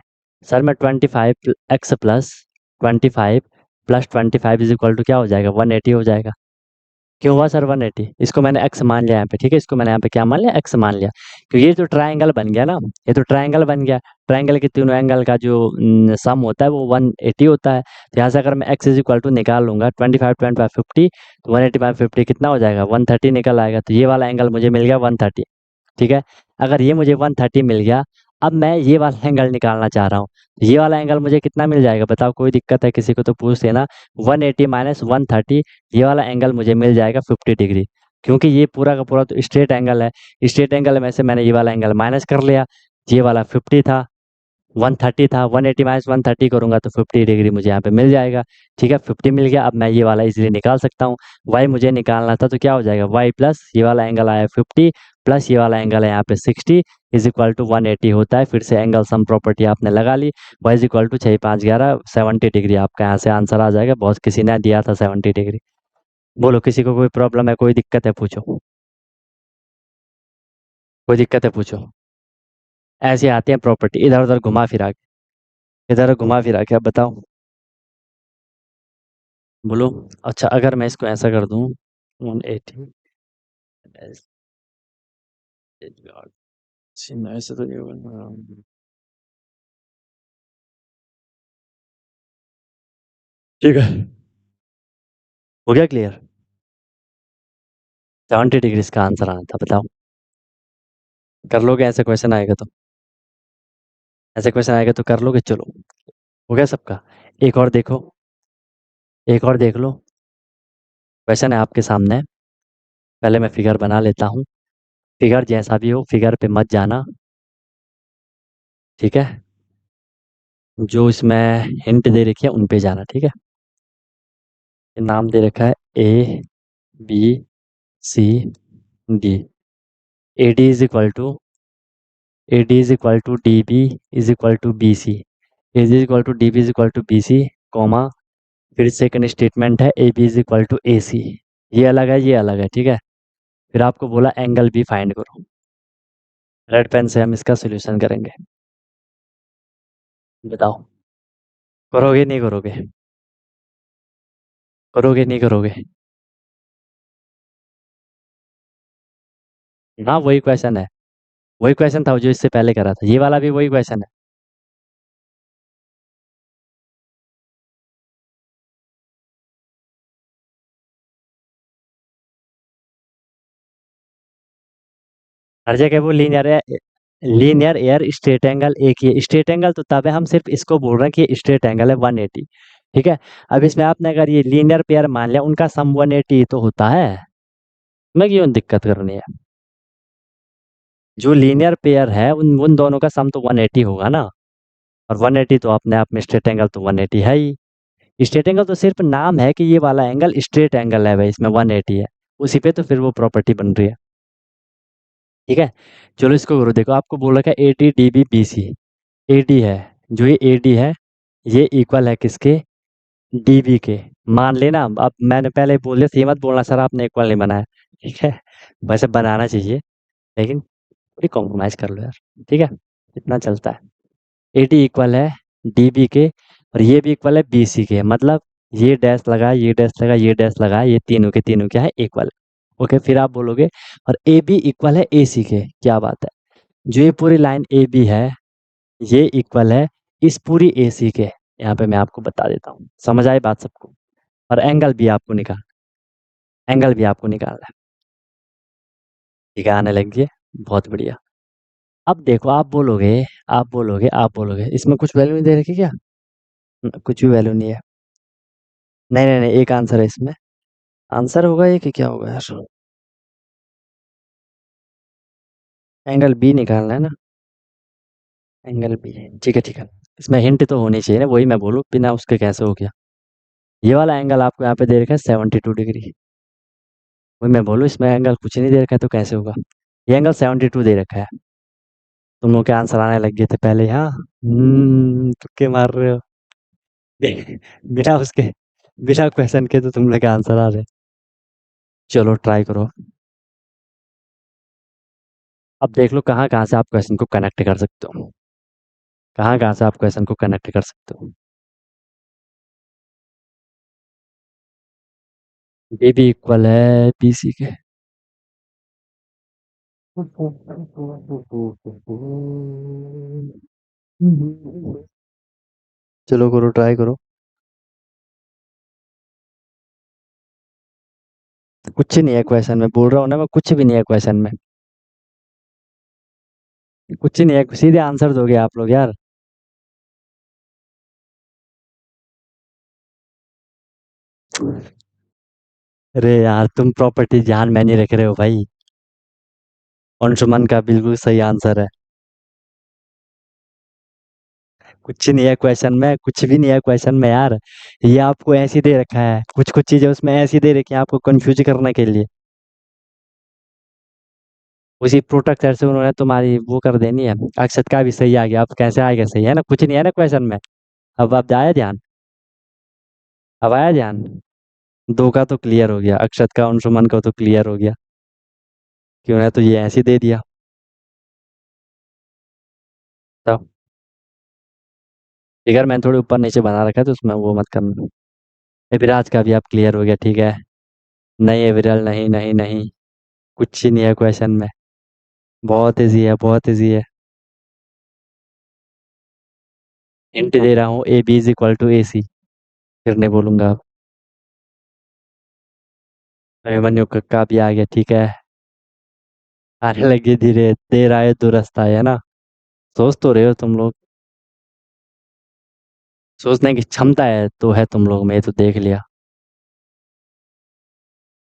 Speaker 1: सर मैं 25x+25 + 25 इज इक्वल टू क्या हो जाएगा, 180 हो जाएगा। क्यों हुआ सर 180? इसको मैंने एक्स मान लिया यहाँ पे, ठीक है, इसको मैंने यहाँ पे क्या मान लिया, एक्स मान लिया, क्योंकि ये जो ट्रायंगल बन गया ना, ये तो ट्रायंगल बन गया, ट्रायंगल के तीनों एंगल का जो सम होता है वो 180 होता है। तो यहाँ से अगर मैं एक्स इज इक्वल टू निकाल लूंगा 25 25 50, तो 180/50 कितना हो जाएगा, 130 निकल आएगा। तो ये वाला एंगल मुझे मिल गया 130। ठीक है, अगर ये मुझे 130 मिल गया, अब मैं ये वाला एंगल निकालना चाह रहा हूँ, ये वाला एंगल मुझे कितना मिल जाएगा, बताओ? कोई दिक्कत है किसी को तो पूछ लेना। 180 - 130, ये वाला एंगल मुझे मिल जाएगा 50 डिग्री, क्योंकि ये पूरा का पूरा तो स्ट्रेट एंगल है, स्ट्रेट एंगल में से मैंने ये वाला एंगल माइनस कर लिया, ये वाला 50 था, 130 था, 180 - 130 करूंगा तो 50 डिग्री मुझे यहाँ पे मिल जाएगा। ठीक है, 50 मिल गया, अब मैं ये वाला इजीली निकाल सकता हूँ। वाई मुझे निकालना था तो क्या हो जाएगा, वाई प्लस ये वाला एंगल आया 50 प्लस ये वाला एंगल है यहाँ पे 60 इज इक्वल टू 180 होता है। फिर से एंगल सम प्रॉपर्टी आपने लगा ली, y is equal to 6 5 11 70 degree, आपका यहाँ से आंसर आ जाएगा। बहुत किसी ने दिया था 70 डिग्री। बोलो, किसी को कोई प्रॉब्लम है, कोई दिक्कत है, पूछो, कोई दिक्कत है पूछो। ऐसी आती है प्रॉपर्टी, इधर उधर घुमा फिरा के, इधर घुमा फिरा के, अब बताओ, बोलो। अच्छा, अगर मैं इसको ऐसा कर दूं 180, ऐसे ऐसे तो नहीं होगा। ठीक है, हो गया क्लियर। 70 डिग्री इसका आंसर आना था, बताओ। कर लोगे ऐसे क्वेश्चन आएगा तो? ऐसे क्वेश्चन आएगा तो कर लोगे? चलो, हो गया सबका। एक और देखो, एक और देख लो। क्वेश्चन है आपके सामने, पहले मैं फिगर बना लेता हूँ। फिगर जैसा भी हो, फिगर पे मत जाना, ठीक है? जो इसमें हिंट दे रखी है उन पे जाना, ठीक है? ये नाम दे रखा है A B C D. A D is equal to, A D is equal to D B is equal to B C. A is equal to D B is equal to B C, comma, फिर second statement है A B is equal to A C. ये अलग है, ये अलग है, ठीक है? फिर आपको बोला एंगल बी फाइंड करो। रेड पेन से हम इसका सोल्यूशन करेंगे। बताओ, करोगे नहीं करोगे? करोगे नहीं करोगे? हाँ, वही क्वेश्चन है। वही क्वेश्चन था जो इससे पहले करा था, ये वाला भी वही क्वेश्चन है। हर जगह वो लीनियर है। लीनियर एयर स्ट्रेट एंगल एक ही है। स्ट्रेट एंगल तो तब है, हम सिर्फ इसको बोल रहे हैं कि स्ट्रेट एंगल है 180, ठीक है? अब इसमें आपने अगर ये लीनियर पेयर मान लिया, उनका सम 180 तो होता है। मैं क्यों दिक्कत करनी है? जो लीनियर पेयर है उन उन दोनों का सम तो 180 होगा ना। और 180 तो अपने आप में स्ट्रेट एंगल तो 180 है ही। स्ट्रेट एंगल तो सिर्फ नाम है कि ये वाला एंगल स्ट्रेट एंगल है भाई, इसमें 180 है। उसी पे तो फिर वो प्रॉपर्टी बन रही है, ठीक है? चलो इसको करो, देखो आपको बोल रखा है A T D B B C. A D है, जो ये ए डी है, ये इक्वल है किसके? डी बी के। मान लेना, अब मैंने पहले बोल दिया, ये मत बोलना सर आपने इक्वल नहीं बनाया, ठीक है? वैसे बनाना चाहिए, लेकिन थोड़ी कॉम्प्रोमाइज़ कर लो यार, ठीक है? इतना चलता है। ए डी इक्वल है डी बी के, और ये भी इक्वल है बी सी के, मतलब ये डैश लगा, ये डैश लगा, ये डैश लगा, ये तीनों के तीनों क्या है? इक्वल। ओके, फिर आप बोलोगे और ए बी इक्वल है ए सी के, क्या बात है? जो ये पूरी लाइन ए बी है, ये इक्वल है इस पूरी ए सी के। यहाँ पे मैं आपको बता देता हूँ, समझ आई बात सबको? और एंगल भी आपको निकाल, एंगल भी आपको निकालना है, ठीक है? आने लगी है, बहुत बढ़िया। अब देखो, आप बोलोगे इसमें कुछ वैल्यू नहीं दे रखी क्या? कुछ भी वैल्यू नहीं है। नहीं नहीं नहीं, एक आंसर है इसमें। आंसर होगा ये कि क्या होगा यार? एंगल बी निकालना है ना? एंगल बी, ठीक है ठीक है। इसमें हिंट तो होनी चाहिए ना, वही मैं बोलूँ, बिना उसके कैसे हो गया? ये वाला एंगल आपको यहाँ पे दे रखा है 72 डिग्री। वही मैं बोलूँ, इसमें एंगल कुछ नहीं दे रखा है तो कैसे होगा? ये एंगल 72 दे रखा है। तुम लोग के आंसर आने लग गए थे पहले, हाँ? तुक्के मार रहे हो। बिना उसके, बिना क्वेश्चन के तो तुम लोग के आंसर आ रहे। चलो ट्राई करो। अब देख लो कहाँ कहाँ से आप क्वेश्चन को कनेक्ट कर सकते हो, कहाँ कहाँ से आप क्वेश्चन को कनेक्ट कर सकते हो। ये भी इक्वल है बीसी के। चलो करो, ट्राई करो। कुछ नहीं है क्वेश्चन में, बोल रहा हूँ ना मैं, कुछ भी नहीं है क्वेश्चन में। कुछ नहीं है, सीधे आंसर दोगे आप लोग यार। अरे यार, तुम प्रॉपर्टी ध्यान में नहीं रख रहे हो भाई। अंशुमन का बिल्कुल सही आंसर है। कुछ नहीं है क्वेश्चन में, कुछ भी नहीं है क्वेश्चन में यार। ये आपको ऐसे ही दे रखा है, कुछ कुछ चीजें उसमें ऐसी दे रखी है आपको कंफ्यूज करने के लिए। उसी प्रोटेक्टर से उन्होंने तुम्हारी वो कर देनी है। अक्षत का भी सही आ गया, अब कैसे आएगा सही, है ना? कुछ नहीं है ना क्वेश्चन में। अब आप आया ध्यान, अब आया ध्यान। दो का तो क्लियर हो गया, अक्षत का अंशुमन का तो क्लियर हो गया, क्यों है तो ये ऐसे ही दे दिया। तब फिगर मैंने थोड़ी ऊपर नीचे बना रखा है तो उसमें वो मत करना। ये विराज का भी आप क्लियर हो गया, ठीक है? नहीं है विरल, नहीं नहीं नहीं। कुछ ही नहीं है क्वेश्चन में, बहुत इजी है, बहुत इजी है। हिंट दे रहा हूँ, A B is equal to A C. फिर नहीं बोलूंगा अब। अभिमन्यु कक्का भी आ गया, ठीक है। आने लगे धीरे, देर आए दुरुस्त आए, है ना। सोच तो रहे हो तुम लोग, सोचने की क्षमता है तो है तुम लोग में, ये तो देख लिया।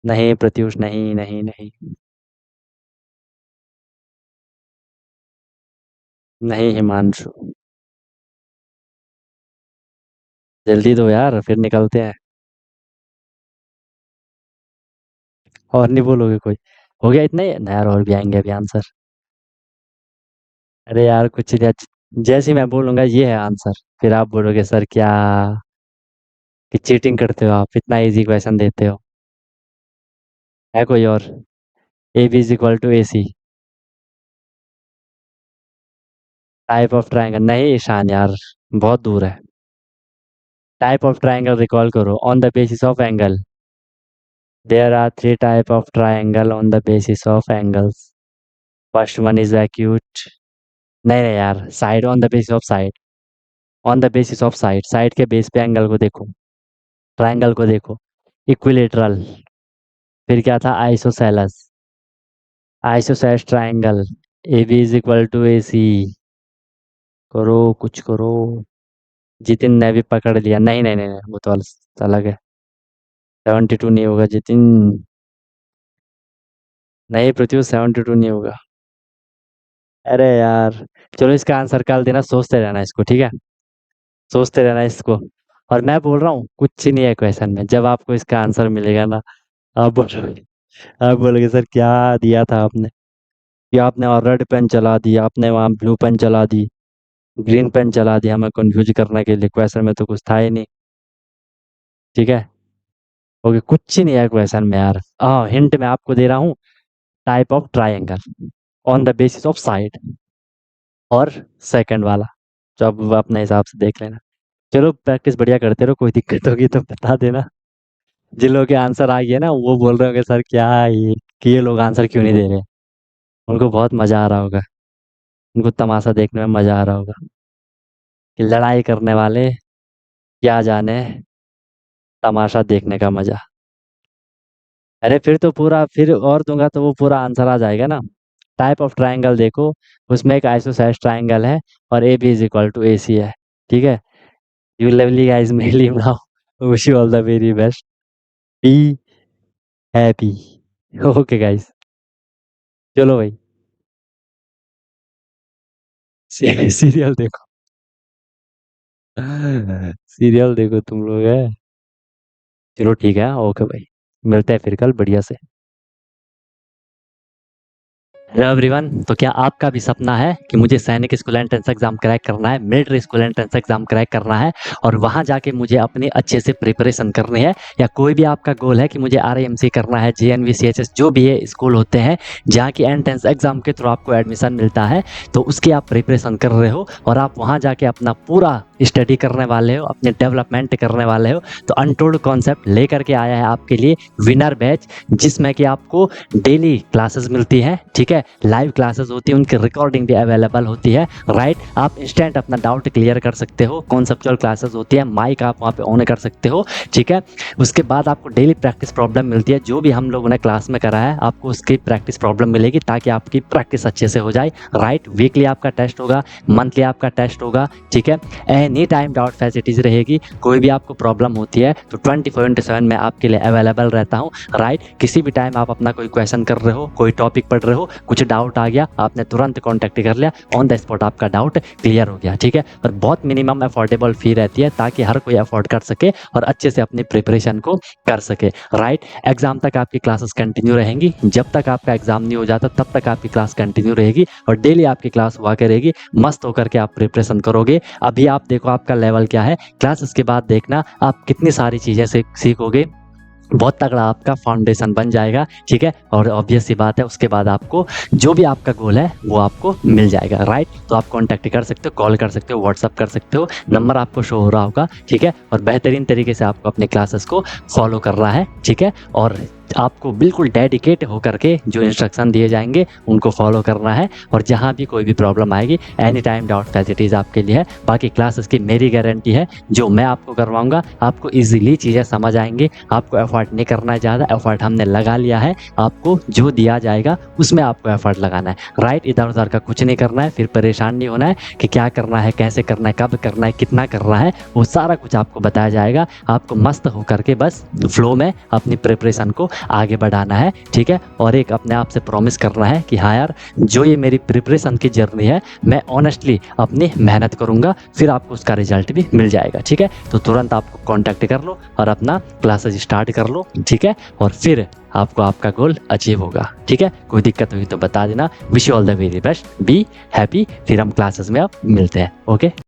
Speaker 1: नहीं प्रत्युष, नहीं नहीं नहीं। नहीं हिमांशु। जल्दी दो यार, फिर निकलते हैं। और नहीं बोलोगे कोई? हो गया इतना ही ना यार, और भी आएंगे अभी आंसर। अरे यार कुछ नहीं, जैसे ही मैं बोलूंगा ये है आंसर, फिर आप बोलोगे सर क्या, कि चीटिंग करते हो आप, इतना इजी क्वेश्चन देते हो। है कोई और? A B is equal to A C. Type of triangle नहीं ईशान यार, बहुत दूर है। टाइप ऑफ ट्राइंगल रिकॉल करो, on the basis of angle. There are three type of triangle on the basis of angles. First one is acute. नहीं नहीं यार, side, on the basis of side. On the basis of side, side के base पे angle को देखो, triangle को देखो। Equilateral. फिर क्या था? Isosceles. Isosceles triangle. A B is equal to A C. करो कुछ करो। जितिन ने भी पकड़ लिया, नहीं नहीं नहीं नहीं, वो तो अलग है। 72 नहीं होगा जितिन। नहीं पृथ्वी, 72 नहीं होगा। अरे यार, चलो इसका आंसर कल देना, सोचते रहना इसको, ठीक है। सोचते रहना इसको। और मैं बोल रहा हूँ कुछ नहीं है क्वेश्चन में, जब आपको इसका आंसर मिलेगा ना, आप बोलोगे, आप बोलोगे सर क्या दिया था आपने, कि आपने और रेड पेन चला दी, आपने वहाँ ब्लू पेन चला दी, ग्रीन पेन चला दिया हमें कंफ्यूज करने के लिए, क्वेश्चन में तो कुछ था ही नहीं। ठीक है। ओके, कुछ नहीं है क्वेश्चन में यार। हाँ, हिंट मैं आपको दे रहा हूँ। Type of triangle on the basis of side. और सेकंड वाला, जो अब अपने हिसाब से देख लेना। चलो प्रैक्टिस बढ़िया करते रहो, कोई दिक्कत होगी तो बता देना। जिन लोगों के आंसर आ गए ना, वो बोल रहे होंगे सर क्या है ये, कि ये लोग आंसर क्यों नहीं दे रहे। उनको बहुत मजा आ रहा होगा, उनको तमाशा देखने में मजा आ रहा होगा, कि लड़ाई करने वाले क्या जाने तमाशा देखने का मजा। अरे फिर तो पूरा, फिर और दूंगा तो वो पूरा आंसर आ जाएगा ना। टाइप ऑफ ट्राइंगल देखो, उसमें एक आइसोसेलेस ट्राइंगल है, और A B is equal to A C है। ठीक है। You lovely guys, may leave now, wish you all the very best. Be happy. Okay guys, चलो भाई, सीरियल देखो। सीरियल देखो तुम लोग है। चलो ठीक है, ओके भाई, मिलते हैं फिर कल बढ़िया से। हेलो एवरीवन, तो क्या आपका भी सपना है कि मुझे सैनिक स्कूल एंट्रेंस एग्जाम क्रैक करना है, military school entrance exam crack करना है, और वहां जाके मुझे अपनी अच्छे से प्रिपरेशन करनी है, या कोई भी आपका गोल है कि मुझे आरएएमसी करना है, जेएनवी, सीएचएस, जो भी है स्कूल होते हैं जहाँ की एंट्रेंस एग्जाम के थ्रू आपको एडमिशन मिलता है, तो उसकी आप प्रिपरेशन कर रहे हो और आप वहाँ जाके अपना पूरा स्टडी करने वाले हो, अपने डेवलपमेंट करने वाले हो, तो अनटोल्ड कॉन्सेप्ट लेकर के आया है आपके लिए विनर बैच, जिसमें कि आपको डेली क्लासेस मिलती है। ठीक है, लाइव क्लासेस होती है, उनकी रिकॉर्डिंग भी अवेलेबल होती है। राइट, आप इंस्टेंट अपना डाउट क्लियर कर सकते हो, कॉन्सेप्चुअल क्लासेस होती है, माइक आप वहाँ पे ऑन कर सकते हो। ठीक है, उसके बाद आपको डेली प्रैक्टिस प्रॉब्लम मिलती है, जो भी हम लोगों ने क्लास में करा है आपको उसकी प्रैक्टिस प्रॉब्लम मिलेगी, ताकि आपकी प्रैक्टिस अच्छे से हो जाए। राइट, वीकली आपका टेस्ट होगा, मंथली आपका टेस्ट होगा। ठीक है, एनी टाइम डाउट फैसिलिटीज रहेगी, कोई भी आपको प्रॉब्लम होती है तो 24/7 मैं आपके लिए अवेलेबल रहता हूँ। राइट, किसी भी टाइम आप अपना कोई क्वेश्चन कर रहे हो, कोई टॉपिक पढ़ रहे हो, कुछ डाउट आ गया, आपने तुरंत कॉन्टैक्ट कर लिया, ऑन द स्पॉट आपका डाउट क्लियर हो गया। ठीक है, और बहुत मिनिमम अफोर्डेबल फी रहती है, ताकि हर कोई अफोर्ड कर सके और अच्छे से अपनी प्रिपरेशन को कर सके। राइट, एग्जाम तक आपकी क्लासेस कंटिन्यू रहेंगी, जब तक आपका एग्जाम नहीं हो जाता तब तक आपकी क्लास कंटिन्यू रहेगी, और डेली आपकी क्लास हुआ करेगी, मस्त होकर के आप प्रिपरेशन करोगे। अभी आप देखो आपका लेवल क्या है, क्लासेस के बाद देखना आप कितनी सारी चीज़ें सीखोगे, बहुत तगड़ा आपका फाउंडेशन बन जाएगा। ठीक है, और ऑब्वियस सी बात है, उसके बाद आपको जो भी आपका गोल है वो आपको मिल जाएगा। राइट, तो आप कॉन्टैक्ट कर सकते हो, कॉल कर सकते हो, व्हाट्सअप कर सकते हो, नंबर आपको शो हो रहा होगा। ठीक है, और बेहतरीन तरीके से आपको अपने क्लासेस को फॉलो करना है। ठीक है, और आपको बिल्कुल डेडिकेट होकर के जो इंस्ट्रक्शन दिए जाएंगे उनको फॉलो करना है। और जहाँ भी कोई भी प्रॉब्लम आएगी एनी टाइम डाउट फैसिलिटीज़ आपके लिए है। बाकी क्लासेस की मेरी गारंटी है, जो मैं आपको करवाऊंगा आपको इजीली चीज़ें समझ आएंगी। आपको एफर्ट नहीं करना है ज़्यादा, एफर्ट हमने लगा लिया है। आपको जो दिया जाएगा उसमें आपको एफर्ट लगाना है, राइट। इधर उधर का कुछ नहीं करना है, फिर परेशान नहीं होना है कि क्या करना है, कैसे करना है, कब करना है, कितना करना है। वो सारा कुछ आपको बताया जाएगा। आपको मस्त होकर के बस फ्लो में अपनी प्रिपरेशन को आगे बढ़ाना है, ठीक है। और एक अपने आप से प्रॉमिस करना है कि हाँ यार, जो ये मेरी प्रिपरेशन की जर्नी है मैं ऑनेस्टली अपनी मेहनत करूँगा, फिर आपको उसका रिजल्ट भी मिल जाएगा, ठीक है। तो तुरंत आपको कॉन्टैक्ट कर लो और अपना क्लासेस स्टार्ट कर लो, ठीक है। और फिर आपको आपका गोल अचीव होगा, ठीक है। कोई दिक्कत हुई तो बता देना। Wish you all the very best, be happy. फिर हम क्लासेस में अब मिलते हैं, ओके।